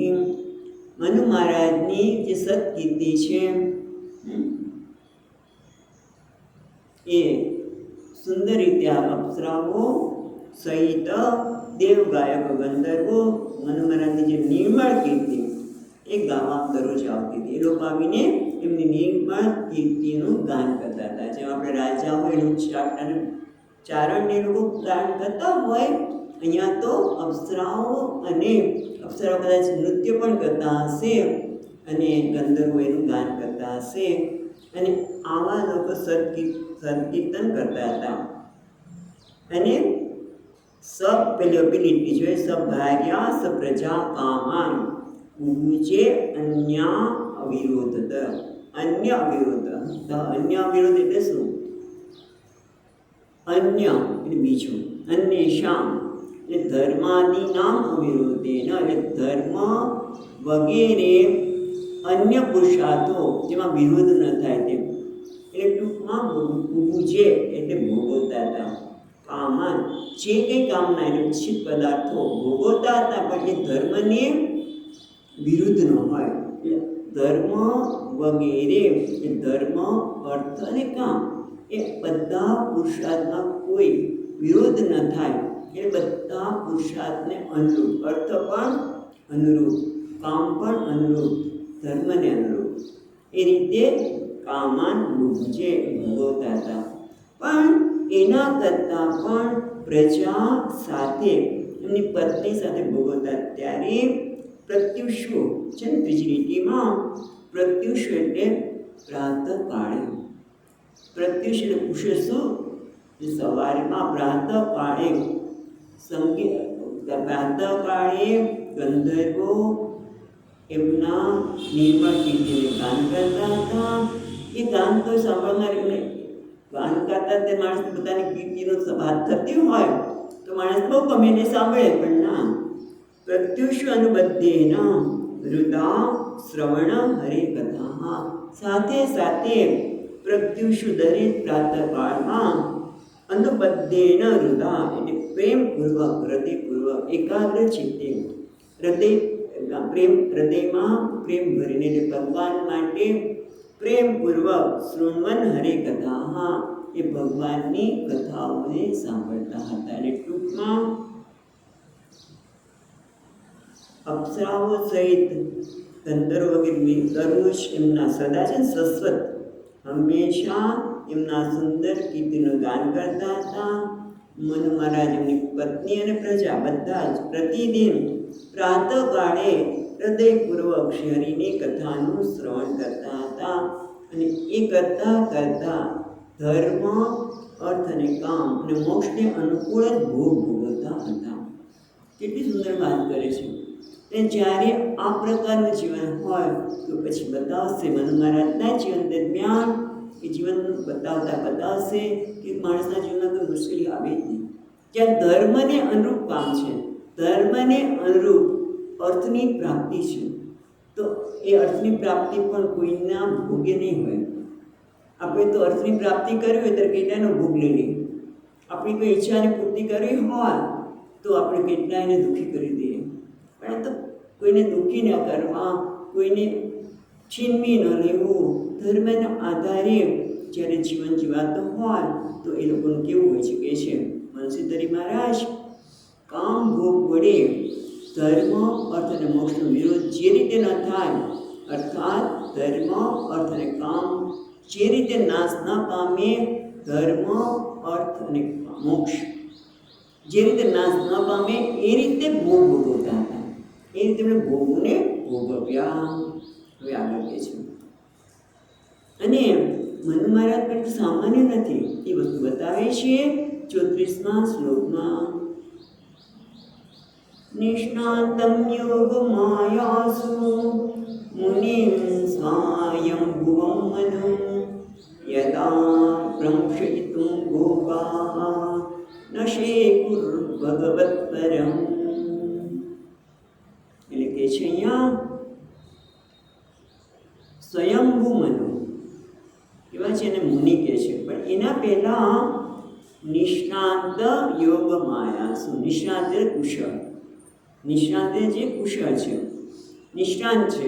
મનુ મહારાજની જે સત્કીર્તિ છે એ સુંદર રીતે આ અપ્સરાઓ સહિત દેવ ગાયક ગંધર્વો મનુ મહારાજની જે નિર્મળ કીર્તિ એ ગાવા દરરોજ આવતી હતી. એ લોકો આવીને એમની નિર્મળ કીર્તિનું ગાન કરતા હતા. જેમ આપણે રાજા હોય એનું ચારણને લોકો ગાન કરતા હોય, અહીંયા તો અપ્સરાઓ અને અપ્સરાઓ કદાચ નૃત્ય પણ કરતા હશે અને ગંધર્વો એનું ગાન કરતા હશે. અને આવા લોકો સંકીર્તન કરતા હતા. અને પેલી જોઈએ, સભાર્યા સપ્રજા કામાન પૂજે અન્ય અવિરોધત. અન્ય અવિરોધ, અન્ય અવિરોધ એટલે શું? અન્ય એટલે બીજું, અન્યેષામ એટલે ધર્માદિનામ અવિરોધેન, એટલે ધર્મ વગેરે અન્ય પુરુષાર્થો જેમાં વિરોધ ન થાય તેમ, એટલે ટૂંકમાં બુજે એટલે ભોગવતા હતા. કામાન જે કંઈ કામના એટલે ઇચ્છિત પદાર્થો ભોગવતા હતા, પણ એ ધર્મને વિરુદ્ધ ન હોય. એટલે ધર્મ વગેરે એ ધર્મ, અર્થ અને કામ એ બધા પુરુષાર્થમાં કોઈ વિરોધ ન થાય. એ બધા પુરુષાર્થને અનુરૂપ, અર્થ પણ અનુરૂપ, કામ પણ અનુરૂપ, ધર્મને અનુરૂપ એ રીતે કામાન બુજે ભોગવતા હતા. પણ એના કરતાં પણ પ્રજા સાથે, એમની પત્ની સાથે ભોગવતા. ત્યારે પ્રત્યુષો છે ને, ત્રીજી લીટીમાં પ્રત્યુષ એટલે પ્રાતઃકાળે. પ્રત્યુષ એટલે ઉષ શું? સવારમાં પ્રાતઃકાળે સંગીત, પ્રાતઃકાળે ગંધર્વો એમના નિર્મળ કીર્તિને ગાન કરતા હતા. એ ગાન તો સાંભળનાર એમને ગાન કરતા તે માણસ પોતાની કીર્તિનો વાત થતી હોય તો માણસ બહુ ગમે એને સાંભળે. પણ ના, પ્રત્યુષ અનુબદ્ધેન હૃદા શ્રવણ હરે કથા. સાથે સાથે પ્રત્યુષ દરેક પ્રાતઃકાળમાં અનુબદ્ધેન હૃદા એટલે પ્રેમપૂર્વક, હૃદયપૂર્વક, એકાગ્ર ચિત્તે, હૃદયમાં પ્રેમ ભરીને, એટલે ભગવાન માટે પ્રેમપૂર્વક શૃણવન હરે કથા એ ભગવાનની કથાઓને સાંભળતા હતા. એટલે ટૂંકમાં અપ્સરાઓ સહિત ગંધર્વ વગેરે દરરોજ એમના સદા છે સસ્વત હંમેશા એમના સુંદર કીર્તિનું ગાન કરતા હતા. મનુ મહારાજ, એમની પત્ની અને પ્રજા બધા જ પ્રતિદિન પ્રાતઃકાળે હૃદયપૂર્વક હરિની કથાનું શ્રવણ કરતા હતા. અને એ કરતાં કરતાં ધર્મ, અર્થ અને કામ અને મોક્ષને અનુકૂળ જ ભોગ ભોગવતા હતા. કેટલી સુંદર વાત કરે છે. તે જ્યારે આ પ્રકારનું જીવન હોય તો પછી બતાવશે, મનુ મહારાજના જીવન દરમિયાન એ જીવન બતાવશે કે માણસના જીવનમાં કોઈ મુશ્કેલી આવે જ નહીં. જ્યાં ધર્મને અનુરૂપ કામ છે, ધર્મને અનુરૂપ અર્થની પ્રાપ્તિ છે, તો એ અર્થની પ્રાપ્તિ પણ કોઈના ભોગે નહીં હોય. આપણે તો અર્થની પ્રાપ્તિ કરવી હોય ત્યારે કેટલાનો ભોગ લઈ લઈએ. આપણી કોઈ ઈચ્છાની પૂર્તિ કરવી હોય તો આપણે કેટલાયને દુઃખી કરી દઈએ. પણ તો કોઈને દુઃખી ન કરવા, કોઈને છીનવી ન લેવું, ધર્મના આધારે જ્યારે જીવન જીવાતું હોય તો એ લોકોનું કેવું હોય છે કે છે મનસીધરી મહારાજ, કામ ભોગ વડે ધર્મ, અર્થ અને મોક્ષનો વિરોધ જે રીતે ન થાય, અર્થાત ધર્મ, અર્થ અને કામ જે રીતે નાશ ન પામે, ધર્મ, અર્થ અને મોક્ષ જે રીતે નાશ ન પામે એ રીતે ભોગ ભોગવતા હતા. એ રીતે એમણે ભોગોને ભોગવ્યા. હવે આગળ કહે છે, અને મનુ મહારાજ પણ સામાન્ય નથી એ વસ્તુ બતાવે છે 34મા શ્લોકમાં. નિષ્ણાંતમ યોગ માયાસુ મુનિમ સ્વાયંભુવં મનુ યદા પ્રંશયિતું ભોગાઃ નશેકુર ભગવત પરમ. એટલે કે છે અહીંયા સ્વયંભૂ મનુ એવા છે એને મુનિ કહે છે. પણ એના પહેલા નિષ્ણાંત યોગ માયાસુ. નિષ્ણાંત એટલે કુશળ, નિષ્ણાંત જે કુશળ છે, નિષ્ણાંત છે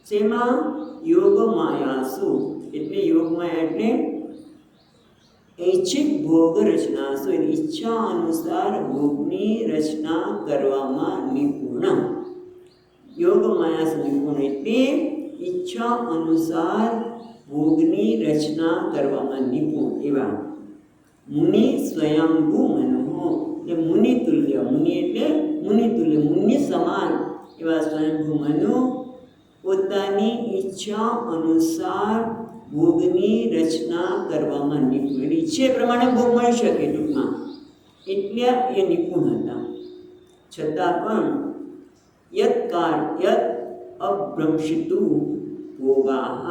શેમાં? યોગ માયાસુ એટલે યોગમાયા એટલે ઐચ્છિક ભોગ રચના. એટલે ઈચ્છા અનુસાર ભોગની રચના કરવામાં નિપુણ. યોગ માયાસુ નિપુણ એટલે ઈચ્છા અનુસાર ભોગની રચના કરવામાં નિપુણ એવા. મુનિ સ્વયંભૂ મનુ એટલે મુનિ તુલ્ય, મુનિ એટલે મુનિ તુલ્ય, મુનિ સમાન એવા સ્વયંભૂ મનુ પોતાની ઈચ્છા અનુસાર ભોગની રચના કરવામાં નિપુણ. એટલે ઈચ્છે પ્રમાણે ભોગ મળી શકે ટૂંકમાં, એટલે એ નિપુણ હતા. છતાં પણ યત અભ્રંશિતુ ભોગાઃ.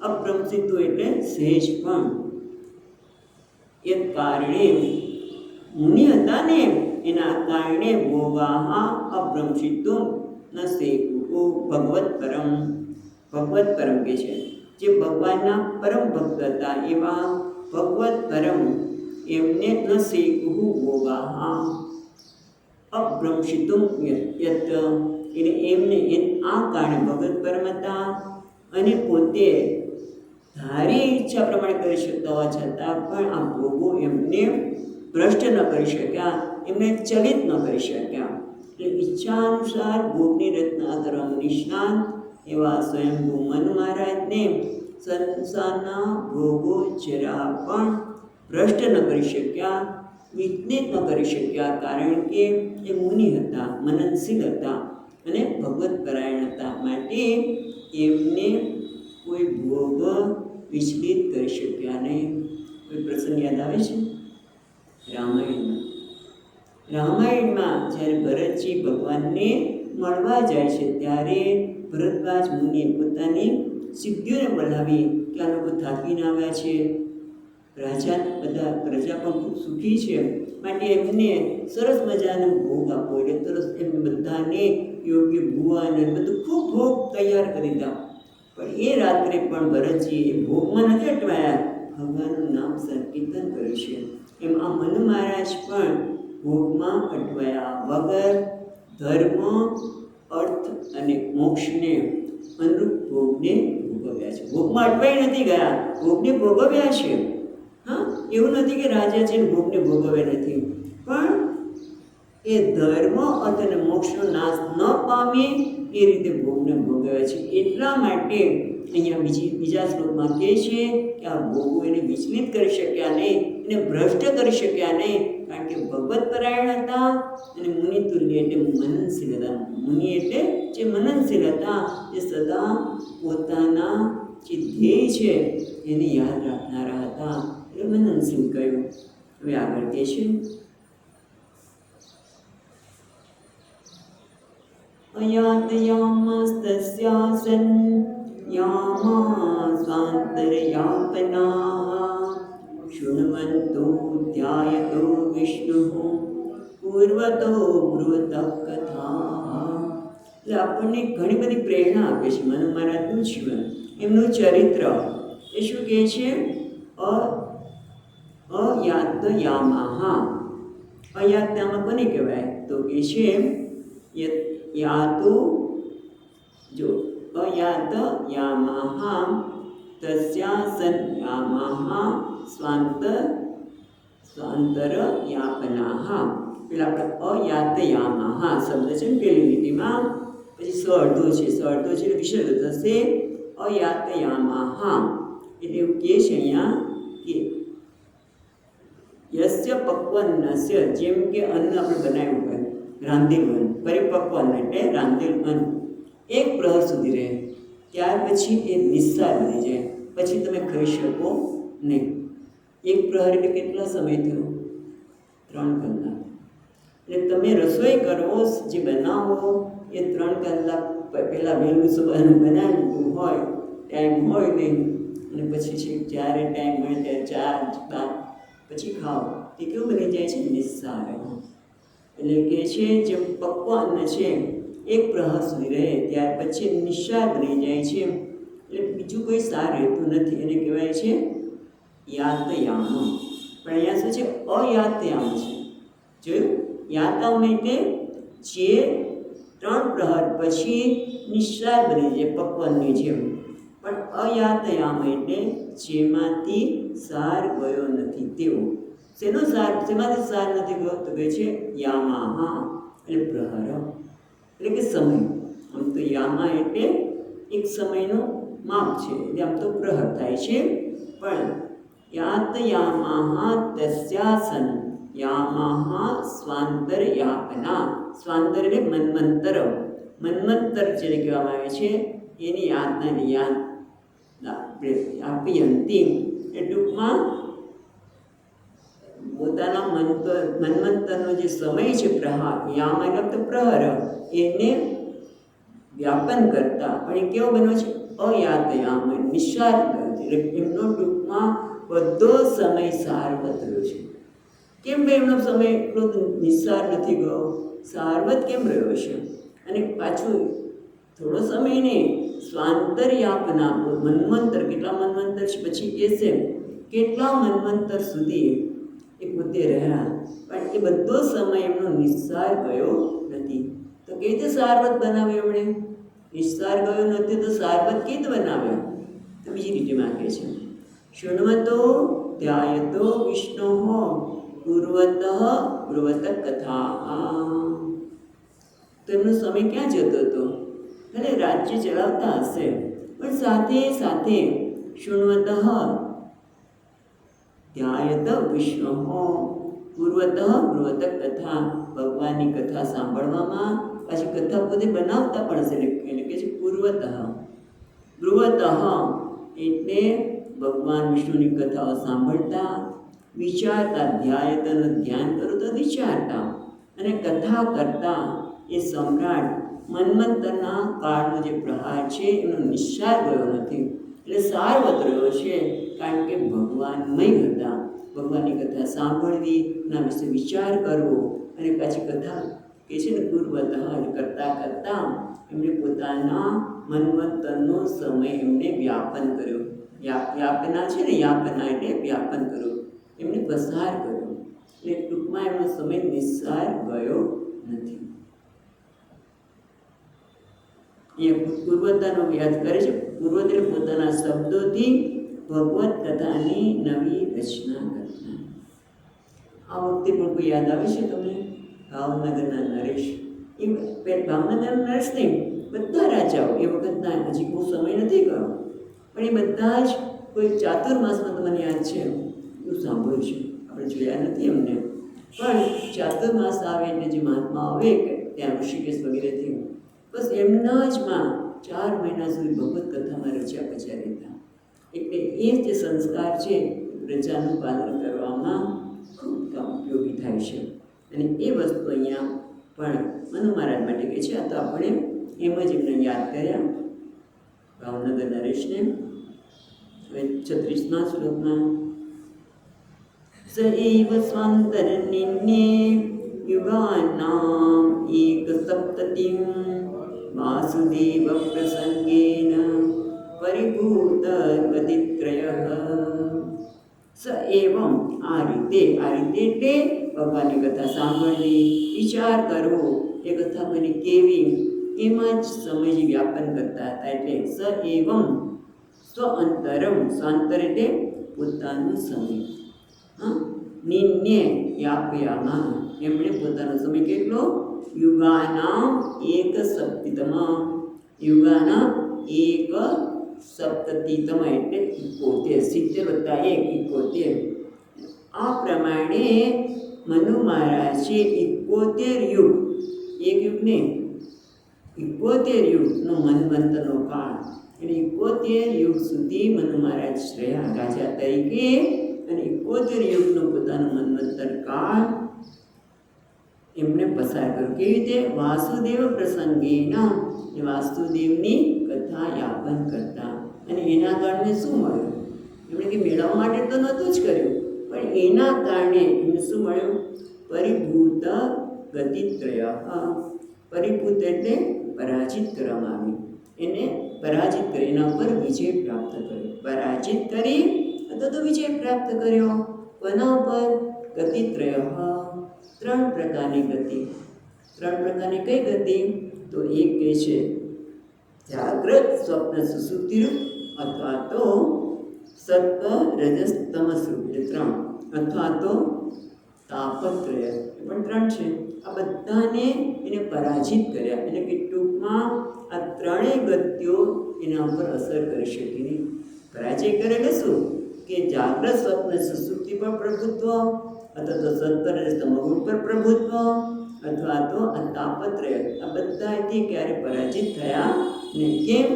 અભ્રંશિતુ એટલે સહેજ પણ. એ કારણે મુનિ હતા ને એના કારણે ભોગાહા અભ્રંશિતું ન સેકું ભગવત પરમ. ભગવત પરમ કે છે જે ભગવાનના પરમ ભક્ત હતા એવા ભગવત પરમ એમને ન સેકું ભોગાહા અભ્રંશિતું યત એટલે એમને આ કારણે ભગવત પરમ હતા અને પોતે ધારી ઈચ્છા પ્રમાણે કરી શકતા હોવા છતાં પણ આ ભોગો એમને ભ્રષ્ટ ન કરી શક્યા, એમને ચલિત ન કરી શક્યા. એટલે ઈચ્છા અનુસાર ભોગની રચના કરવામાં નિષ્ણાત એવા સ્વયંભૂ મનુ મહારાજને સંસારના ભોગો જરા પણ ભ્રષ્ટ ન કરી શક્યા, વિચલિત ન કરી શક્યા, કારણ કે એ મુનિ હતા, મનનશીલ હતા અને ભગવત પરાયણ હતા. માટે એમને કોઈ ભોગ વિચલિત કરી શક્યા નહીં. કોઈ પ્રસંગ યાદ આવે છે? રામાયણમાં જ્યારે ભરતજી ભગવાનને મળવા જાય છે ત્યારે ભરદ્વાજ મુનિએ પોતાની સિદ્ધિઓને બોલાવી કે આ લોકો થાકીને આવ્યા છે, રાજા બધા પ્રજા પણ ખૂબ સુખી છે, માટે એમને સરસ મજાનો ભોગ આપો. એટલે તરસ એમને બધાને યોગ્ય ભુવન અને બધું ખૂબ ભોગ તૈયાર કરી દીધા. પણ એ રાત્રે પણ ભરતજી એ ભોગમાં નથી અટવાયા, ભગવાનનું નામ સંકીર્તન કર્યું છે. એમ આ મનુ મહારાજ પણ ભોગમાં અટવાયા વગર ધર્મ, અર્થ અને મોક્ષને અનુરૂપ ભોગને ભોગવ્યા છે. ભોગમાં અટવાઈ નથી ગયા, ભોગને ભોગવ્યા છે. હા, એવું નથી કે રાજા છે ને ભોગને ભોગવ્યા નથી, પણ એ ધર્મ, અર્થ અને મોક્ષનો નાશ ન પામે એ રીતે ભોગને ભોગવ્યા છે. એટલા માટે અહીંયા બીજા શ્લોકમાં કહે છે કે આ ભોગો એને વિચલિત કરી શક્યા નહીં, એને ભ્રષ્ટ કરી શક્યા નહીં, કારણ કે ભગવત પરાયણ હતા અને મુનિ તુલ્ય એટલે મનનશીલ હતા. મુનિ એટલે જે મનનશીલ હતા, જે સદા પોતાના જે ધ્યેય છે એને યાદ રાખનારા હતા, એટલે મનનશીલ કહ્યું. હવે આગળ કહે છે અયાતયામસ્તસ્યાસન યામા સ્વાંતરયાપનાઃ શૃણ્વન્તો ધ્યાયતો વિષ્ણુઃ પૂર્વતો બ્રુવતઃ કથાઃ. એટલે આપણને ઘણી બધી પ્રેરણા આપે છે મનુ મહારાજનું જીવન, એમનું ચરિત્ર. એ શું કહે છે? અયાતયામાઃ. અયાતયામાં કોને કહેવાય? તો કહે છે યાતો, જો અયાતયામાઃ તસ્યાસન યામાઃ સ્વાંતરયાપનાઃ. પેલા આપણે અયાતયામાઃ શબ્દ છે ને પેલી લીટીમાં, પછી સ અડધો છે, સ અડધો છે એટલે વિસર્ગ થશે. અયાતયામાઃ એટલે એવું કહે છે અહીંયા કે યસ્ય પક્વન્નસ્ય, જેમ કે અન્ન આપણે બનાવ્યું હોય, રાંધેલું અન્ન, પરિપક્વન એટલે રાંધેલું અન્ન એક પ્રહર સુધી રહે, ત્યાર પછી એ નિસ્સાર બની જાય, પછી તમે ખાઈ શકો નહીં. એક પ્રહર એટલે કેટલા સમય થયો? 3 કલાક. એટલે તમે રસોઈ કરો, જે બનાવો એ 3 કલાક પહેલાં વહેલું સવારનું બનાવેલું હોય, ટાઈમ હોય નહીં, અને પછી છે જ્યારે ટાઈમ મળે ત્યારે 4-5 પછી ખાઓ, તે કેવું બની જાય છે? નિસ્સાર. એટલે કે છે જે પક્વ અન્ન છે એક પ્રહર સુધી રહે, ત્યાર પછી નિસ્સાર બની જાય છે, એટલે બીજું કોઈ સાર રહેતું નથી. એને કહેવાય છે યાતયામ. પણ અહીંયા શું છે? અયાતયામ છે. જોયું? યાતમ એટલે જે 3 પ્રહર પછી નિસ્સાર બની જાય પક્વનની જેમ, પણ અયાતયામ એટલે જેમાંથી સાર ગયો નથી તેવો. શેનો સાર? શેમાંથી સાર નથી ગયો? તો કહે છે યામાહા એટલે પ્રહર, એટલે કે સમય. આમ તો યામા એટલે એક સમયનો માપ છે, એટલે આમ તો પ્રહર થાય છે, પણ યાતયામાહા તસ્યાસન યામાહા સ્વાંતરયાપના. સ્વાંતર એટલે મન્વંતર, મન્વંતર જેને કહેવામાં આવે છે એની યાતનાની યાદ આપી અંતિમ. એ ટૂંકમાં પોતાના મન્વંતરનો જે સમય છે પ્રહાર, યામ એટલે પ્રહર, એને વ્યાપન કરતા. પણ એ કેવો બન્યો છે? અયાતયામ, નિસ્સાર. એટલે એમનો ટૂંકમાં બધો સમય સારવત રહ્યો છે. કેમ ભાઈ એમનો સમય એટલો નિસ્સાર નથી ગયો, સારવત કેમ રહ્યો છે? અને પાછું થોડો સમય નહીં, સ્વાંતરયાપના મન્વંતર, કેટલા મન્વંતર પછી કહે છે કેટલા મન્વંતર સુધી એ પોતે રહ્યા, પણ એ બધો સમય એમનો નિસ્સાર ગયો નથી. તો કેવી રીતે સારવત બનાવ્યો એમણે? નિસ્સાર ગયો નથી તો સારવત કેવી રીતે બનાવ્યો? તો બીજી રીતે માંગે છે, શૃણવતો ધ્યાયતો વિષ્ણો પૂર્વત બ્રુવત કથા. તો એમનો સમય ક્યાં જતો હતો? ભલે રાજ્ય ચલાવતા હશે, પણ સાથે સાથે શૃણવત ધ્યાયત વિષ્ણુ પૂર્વત બ્રુવત કથા, ભગવાનની કથા સાંભળવામાં, પછી કથા પોતે બનાવતા પણ હશે, એટલે કે છે પૂર્વત બ્રુવત એટલે ભગવાન વિષ્ણુની કથાઓ સાંભળતા, વિચારતા, ધ્યાયતનું ધ્યાન કરો તો વિચારતા, અને કથા કરતા. એ સમ્રાટ મન્વંતરના કાળનો જે પ્રહાર છે એનો નિસ્સાર ગયો નથી, એટલે સારવત રહ્યો છે, કારણ કે ભગવાનમય હતા. ભગવાનની કથા સાંભળવી, એના વિશે વિચાર કરવો, અને પાછી કથા કે છે ને પૂર્વત કરતાં કરતાં એમણે પોતાના મન્વંતરનો સમય એમને વ્યાપન કર્યો. યાપના છે ને, યાપના એટલે વ્યાપન કર્યું, એમને પસાર કર્યો. એટલે ટૂંકમાં એમનો સમય નિસ્સાર ગયો નથી. એ પૂર્વતાનો યાદ કરે છે. પૂર્વતે પોતાના શબ્દોથી ભગવત કથાની નવી રચના કરતા. આ વખતે પણ કોઈ યાદ આવે છે તમને? ભાવનગરના નરેશ. એ ભાવનગરના નરેશ નહીં, બધા રાજાઓ એ વખતના, હજી બહુ સમય નથી ગયો, પણ એ બધા જ કોઈ ચાતુર્માસમાં તમને યાદ છે, એવું સાંભળ્યું છે, આપણે જોયા નથી એમને, પણ ચાતુર્માસ આવે એટલે જે મહાત્મા આવે ત્યાં ઋષિકેશ વગેરેથી, બસ એમના જ માં 4 મહિના સુધી ભગવત કથામાં રચ્યા પચ્યા રહેતા. એટલે એ જે સંસ્કાર છે પ્રજાનું પાલન કરવામાં ખૂબ ઉપયોગી થાય છે. અને એ વસ્તુ અહીંયા પણ મનુ મહારાજ માટે કહે છે. આ તો આપણે એમ જ એમને યાદ કર્યા ભાવનગર નરેશને. હવે 36મા શ્લોકમાં સ એવ સ્વાંતરનિન્યે યુગાનામ એક સપ્તતિમ વાસુદેવ પ્રસંગેન પરિભૂત ગતિત્રયઃ. સ એવમ આ રીતે એટલે ભગવાનની કથા સાંભળવી, વિચાર કરવો, એ કથા મને કેવી, એમાં જ સમયજી વ્યાપન કરતા હતા. એટલે સ એવમ સ્વઅંતરમ, સ્વાંતર એટલે પોતાનો સમય, નિન્યે યાપયામાં, એમણે પોતાનો સમય કેટલો? યુગાનામ એક સપ્તિતમ, યુગાના એક સપ્તતિતમ એટલે 71, 70 + 1 71. આ પ્રમાણે મનુ મહારાજે 71 યુગ, એક યુગ ને 71 યુગનો મન્વંતરનો કાળ, એટલે 71 યુગ સુધી મનુ મહારાજ રહ્યા રાજા તરીકે, અને 71 યુગનો પોતાનો મન્વંતર કાળ એમણે પસાર કર્યો. કેવી રીતે? વાસુદેવ પ્રસંગેના, એ વાસુદેવની કથા યાપન કરતા. અને એના કારણે શું મળ્યું? એમણે કે મેળવવા માટે તો નહોતું જ કર્યું, પણ એના કારણે એમને શું મળ્યું? પરિભૂત ગતિત્રય. પરિભૂત એટલે પરાજિત કરવામાં આવી, એને પરાજિત કરી, એના ઉપર વિજય પ્રાપ્ત કર્યો. પરાજિત કરી અથવા તો વિજય પ્રાપ્ત કર્યો. કોના ઉપર? ગતિત્રય, 3 પ્રકારની ગતિ. 3 પ્રકારની કઈ ગતિ? તો એક કહે છે જાગ્રત, સ્વપ્ન, સુષુપ્તિરૂપ, અથવા તો સત્વ, રજસ, તમસરૂપ, એ 3, અથવા તો તાપત્રય, એ પણ 3 છે. આ બધાને એને પરાજિત કર્યા. એટલે કે ટૂંકમાં આ 3 ગતિઓ એના ઉપર અસર કરી શકી નહીં. પરાજય કરે એટલે શું? કે જાગ્રત, સ્વપ્ન, સુષુપ્તિ પર પ્રભુત્વ, અથવા તો સત્વ, રજસ, તમોગુણ પર પ્રભુત્વ, અથવા તો આ તાપત્રય, આ બધાથી ક્યારે પરાજિત થયા ને? કેમ?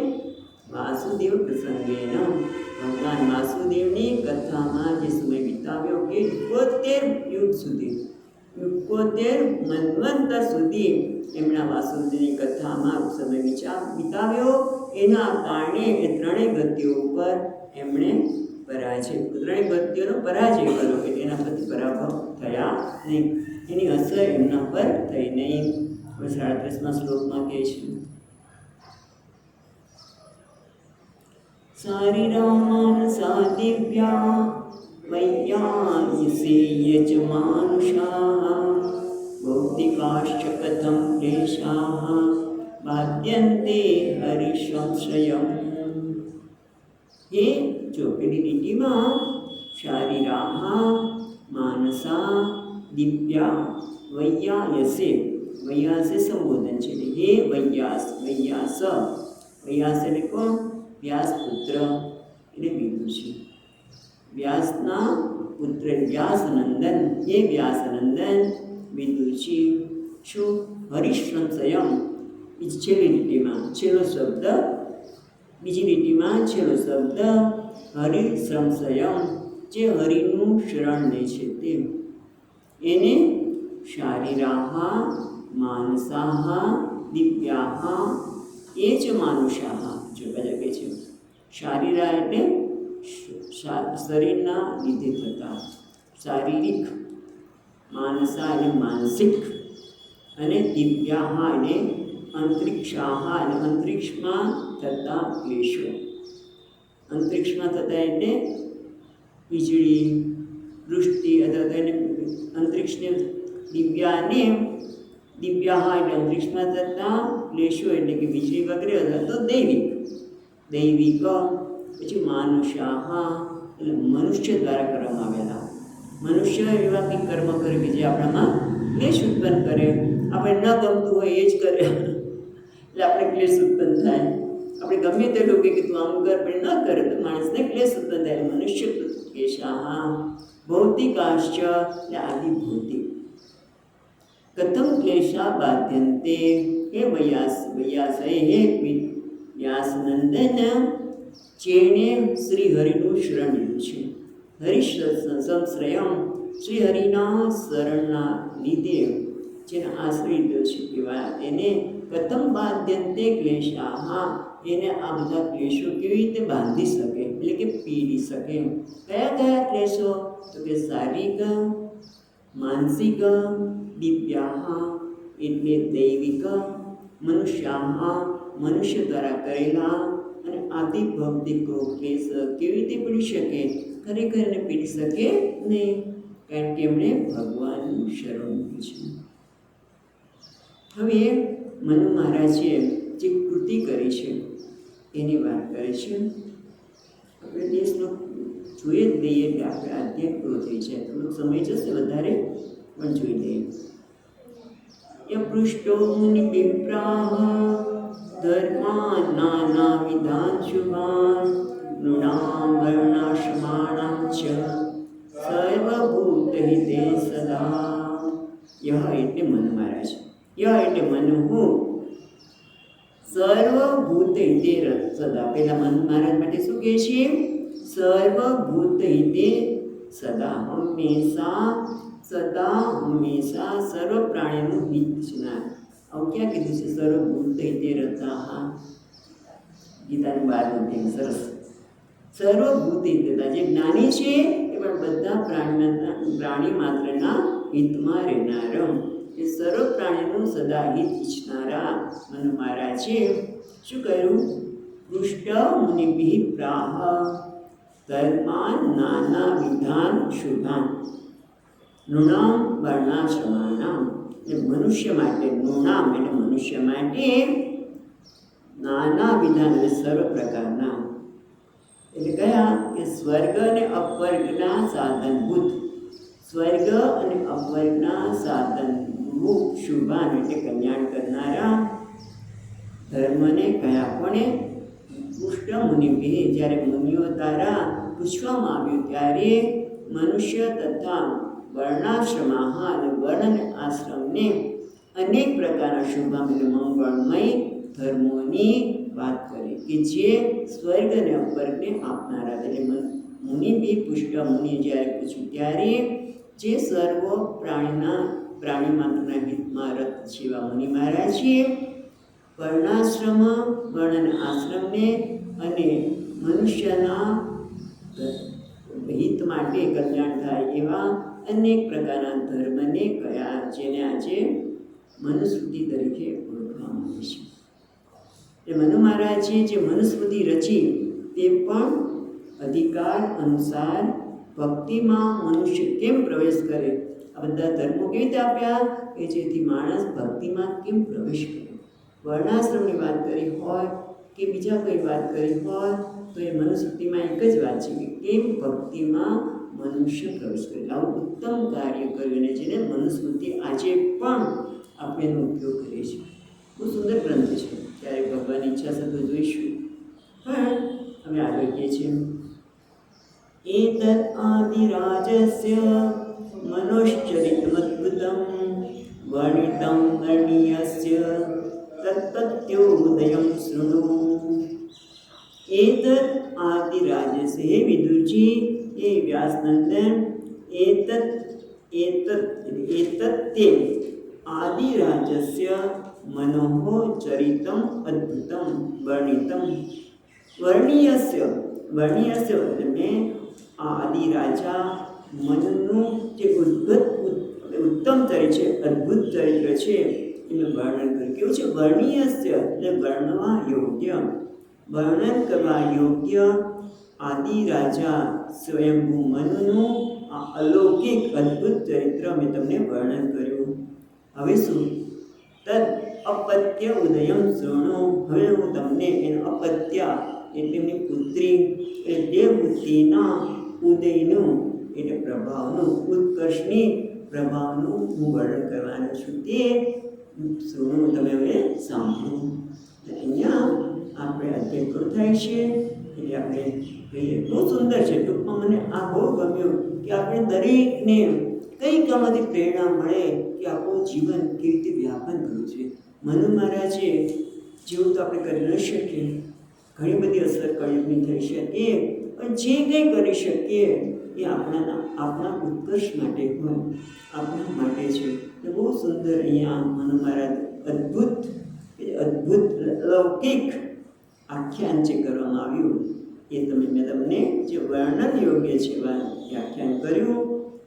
વાસુદેવ પ્રસંગેના, ભગવાન વાસુદેવની કથામાં જે સમય વિતાવ્યો, કે 71 યુગ સુધી, 71 મન્વંતર સુધી એમના વાસુદેવની કથામાં સમય વિતાવ્યો. એના કારણે એ 3 ગતિઓ ઉપર એમણે પરાજય, પુત્રની ભક્તિઓનો પરાજય કર્યો એટલે એના પરથી પરાભવ થયા નહીં, એની અસર એમના પર થઈ નહીં. 37મા શ્લોકમાં કહે છે શારીરામાનસા દિવ્યા વૈયાસે યજમાનુષા ભૌતિકાશ્ચ કથમ ક્લેશાઃ બાધ્યન્તે હરિસંશયમ. એ જો પેલી લીટીમાં શારીરાહ માનસા દિવ્યા વૈયાયસે, વૈયાસે સંબોધન છે એટલે હે વૈયાસ, વૈયાસ, વૈયાસ એટલે કોણ? વ્યાસ પુત્ર એટલે વિદુષી, વ્યાસના પુત્ર વ્યાસનંદન, હે વ્યાસનંદન વિદુષી. શું? હરિસંશયમ. બીજી છેલ્લી લીટીમાં છેલ્લો શબ્દ, બીજી લીટીમાં છેલ્લો શબ્દ હરિસંશયમ, જે હરિનું શરણ લે છે તે. એને શારીરાહ માનસાહ દિવ્યાહ એ જ માનુષાહ. જો બધા કહે છે શારીરા એટલે શરીરના લીધે થતા શારીરિક, માનસા એટલે માનસિક, અને દિવ્યાહ એટલે અંતરિક્ષાહ એટલે અંતરિક્ષમાં થતા ક્લેશો. અંતરિક્ષમાં થતા એટલે વીજળી, વૃષ્ટિ અથવા તો એને અંતરિક્ષને દિવ્યાને, દિવ્યાહ એટલે અંતરિક્ષમાં થતા ક્લેશો એટલે કે વીજળી વગેરે અથવા તો દૈવિક, દૈવિક. પછી માનુષાહ એટલે મનુષ્ય દ્વારા કરવામાં આવેલા, મનુષ્ય એવા કંઈક કર્મ કરે કે જે આપણામાં ક્લેશ ઉત્પન્ન કરે, આપણે ન ગમતું હોય એ જ કરે એટલે આપણે ક્લેશ ઉત્પન્ન થાય. આપણે ગમે તે લોકો કે તું આમ કર પણ ન કરે તો માણસને ક્લેશ ઉત્પન્ન થાય. મનુષ્ય ક્લેશાહ ભૌતિકાશ્ચ એટલે આદિ ભૌતિક. કથમ ક્લેશા બાધ્યન્તે હે વૈયાસ, વૈયાસ હે વ્યાસનંદન, જેણે શ્રી હરિનું શરણ લીધું છે. હરિસંશ્રયમ શ્રી હરિના શરણના લીધે જેને આશ્રય લીધો છે તેવા એને કથમ બાધ્યન્તે ક્લેશાહ, એને આ બધા ક્લેશો કેવી રીતે બાંધી શકે એટલે કે પીડી શકે. કયા કયા ક્લેશો? તો કે શારીરિક, માનસિક, દિવ્યાહ એટલે દૈવિક, મનુષ્યાહ મનુષ્ય દ્વારા કરેલા, અને આદિ ભૌતિક ક્લેશ કેવી રીતે પીડી શકે? ખરેખર એને પીડી શકે નહીં, કારણ કે એમણે ભગવાનનું શરણ લીધું છે. હવે મનુ મહારાજે જે કૃતિ કરી છે એની વાત કરે છે. આપણે દેશનો જોઈએ જ દઈએ કે આપણે આધ્યાત્મ પૂરો થઈ જાય, થોડોક સમય જશે વધારે પણ જોઈ લઈએ. યપૃષ્ટો મુનિ વિપ્રાહ ધર્મા નાના વિધાન શુભાન નૃણામ વર્ણાશ્રમાણામ ચ સર્વભૂત હિતે સદા. યહ એટલે મનુ મહારાજ, યહ એટલે મનુ હું, સર્વભૂત હિતે સદા. પેલા મનુ મહારાજ માટે શું કહે છે? સર્વભૂત હિતે સદા, હંમેશા, સદા હંમેશા સર્વ પ્રાણીનું હિત ઈચ્છનાર. આવું ક્યાં કીધું છે? સર્વભૂત હિતે રતા, ગીતાનું 12મું અધ્યાય. સરસ. સર્વભૂત હિતતા, જે જ્ઞાની છે એ પણ બધા પ્રાણી માત્રના હિતમાં રહેનાર, એ સર્વ પ્રાણીનું સદા હિત ઈચ્છનારા મનુ મહારાજે શું કર્યું? પૃષ્ટ મુનિભિ પ્રાહ ધર્માન નાના વિધાન શુભાન નૃણામ વર્ણાશ્રમાણામ. એટલે મનુષ્ય માટે, નૃણામ એટલે મનુષ્ય માટે, નાના વિધાન એટલે સર્વ પ્રકારના, એટલે કયા? કે સ્વર્ગ અને અપવર્ગના સાધનભૂત, સ્વર્ગ અને અપવર્ગના સાધનભૂત શુભાન એટલે કલ્યાણ કરનારા ધર્મને કયા? કોને? પુષ્ટ મુનિભિ, જ્યારે મુનિઓ દ્વારા પૂછવામાં આવ્યું ત્યારે મનુષ્ય તથા વર્ણાશ્રમાહ અને વર્ણ અને આશ્રમને અનેક પ્રકારના શુભામ એટલે મંગળમય ધર્મોની વાત કરી કે જે સ્વર્ગ અને અપવર્ગને આપનારા. એટલે મુનિભિ પુષ્ટ, મુનિ જ્યારે પૂછ્યું ત્યારે જે સર્વ પ્રાણી માત્રના હિતમાં રત છે એવા મુનિ મહારાજે વર્ણાશ્રમ, વર્ણ અને આશ્રમને અને મનુષ્યના હિત માટે કલ્યાણ થાય એવા અનેક પ્રકારના ધર્મને કયા જેને આજે મનુસ્મૃતિ તરીકે ઓળખવામાં આવે છે. એ મનુ મહારાજે જે મનુસ્મૃતિ રચી તે પણ અધિકાર અનુસાર ભક્તિમાં મનુષ્ય કેમ પ્રવેશ કરે, આ બધા ધર્મો કેવી રીતે આપ્યા કે જેથી માણસ ભક્તિમાં કેમ પ્રવેશ કરે. વર્ણાશ્રમની વાત કરી હોય કે બીજા કોઈ વાત કરી હોય તો એ મનુસ્મૃતિમાં એક જ વાત છે કે કેમ ભક્તિમાં મનુષ્ય પ્રવેશ કરે. આવું ઉત્તમ કાર્ય કર્યું અને જેને મનુસ્મૃતિ આજે પણ આપણે એનો ઉપયોગ કરીએ છીએ. બહુ સુંદર ગ્રંથ છે. ત્યારે ભગવાનની ઈચ્છા સાથે જોઈશું. પણ અમે આગળ કહીએ છીએ એતદ આદિરાજસ્ય મનોશ્ચરિતમદ્ભુતમ વર્ણિતમ વર્ણિયસ્ય તત્પત્યોદયમ શૃણુ. એતદ આદિરાજસ્ય, હે વિદુરજી, હે વ્યાસનંદન, એતદ તે આદિરાજસ્ય મનોઃ ચરિતમ અદ્ભુતમ વર્ણિતમ વર્ણિયસ્ય. વર્ણિયસ્ય એટલે આદિરાજા મનનું જે ઉત્તમ ચરિત્ર છે, અદ્ભુત ચરિત્ર છે એનું વર્ણન કર્યું. કેવું છે? વર્ણિયસ્ય એટલે વર્ણવા યોગ્ય, વર્ણન કરવા યોગ્ય આદિરાજા સ્વયંભૂ મનુનું આ અલૌકિક અદ્ભુત ચરિત્ર મેં તમને વર્ણન કર્યું. હવે શું? તદ અપત્ય ઉદયમ શૃણુ. હવે હું તમને એના અપત્ય એટલે એમની પુત્રી એટલે દેવહૂતિના ઉદયનું એટલે પ્રભાવનું, ઉત્કર્ષની પ્રભાવનું હું વર્ણન કરવાનો છું. તે શૃણુ, તમે હવે સાંભળો. અહીંયા આપણે અધ્યાય પૂરો થાય છે એટલે આપણે કહીએ બહુ સુંદર છે. ટૂંકમાં મને આ બહુ ગમ્યું કે આપણે દરેકને કંઈક આમાંથી પ્રેરણા મળે કે આપણું જીવન કેવી રીતે વ્યાપન કરવું છે. મનુ મહારાજે જેવું તો આપણે કરી ન શકીએ, ઘણી બધી અસર કળયુગની થઈ શકે, પણ જે કંઈ કરી શકીએ એ આપણા ઉત્કર્ષ માટે હોય, આપણા માટે છે. એ બહુ સુંદર અહીંયા મનુ મહારાજ અદ્ભુત લૌકિક આખ્યાન જે કરવામાં આવ્યું એ મેં તમને જે વર્ણન યોગ્ય છે વ્યાખ્યાન કર્યું.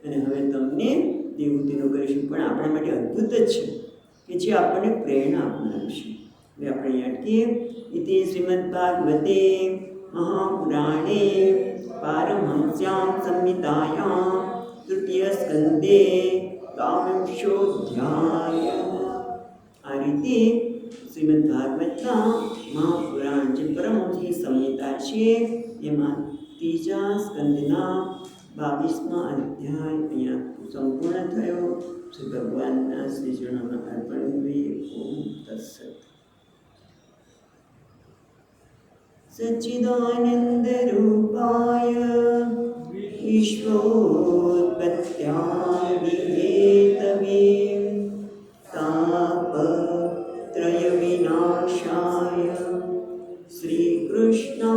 અને હવે તમને દેવહૂતિનું કરીશું, પણ આપણા માટે અદ્ભુત જ છે કે જે આપણને પ્રેરણા આપનારું છે. હવે આપણે અહીંયા અટકીએ. ઇતિ શ્રીમદ્ ભાગવતે મહાપુરાણે પારમહંસ્યામ સંહિતાયામ તૃતીય સ્કંદે દ્વાદશોધ્યાય. આ રીતે શ્રીમદ્ ભાગવતના મહાપુરાણ જે પરમહંસની સંહિતા છે એમાં ત્રીજા સ્કંદના 22મા અધ્યાય અહીંયા સંપૂર્ણ થયો. શ્રી ભગવાનના શ્રી ચરણોમાં અર્પણ કરીએ. ઓમ તત્સત. સચ્ચિદાનંદ રૂપાય વિશ્વોત્પત્યાદિ હેતવે તાપત્રય વિનાશાય શ્રી કૃષ્ણ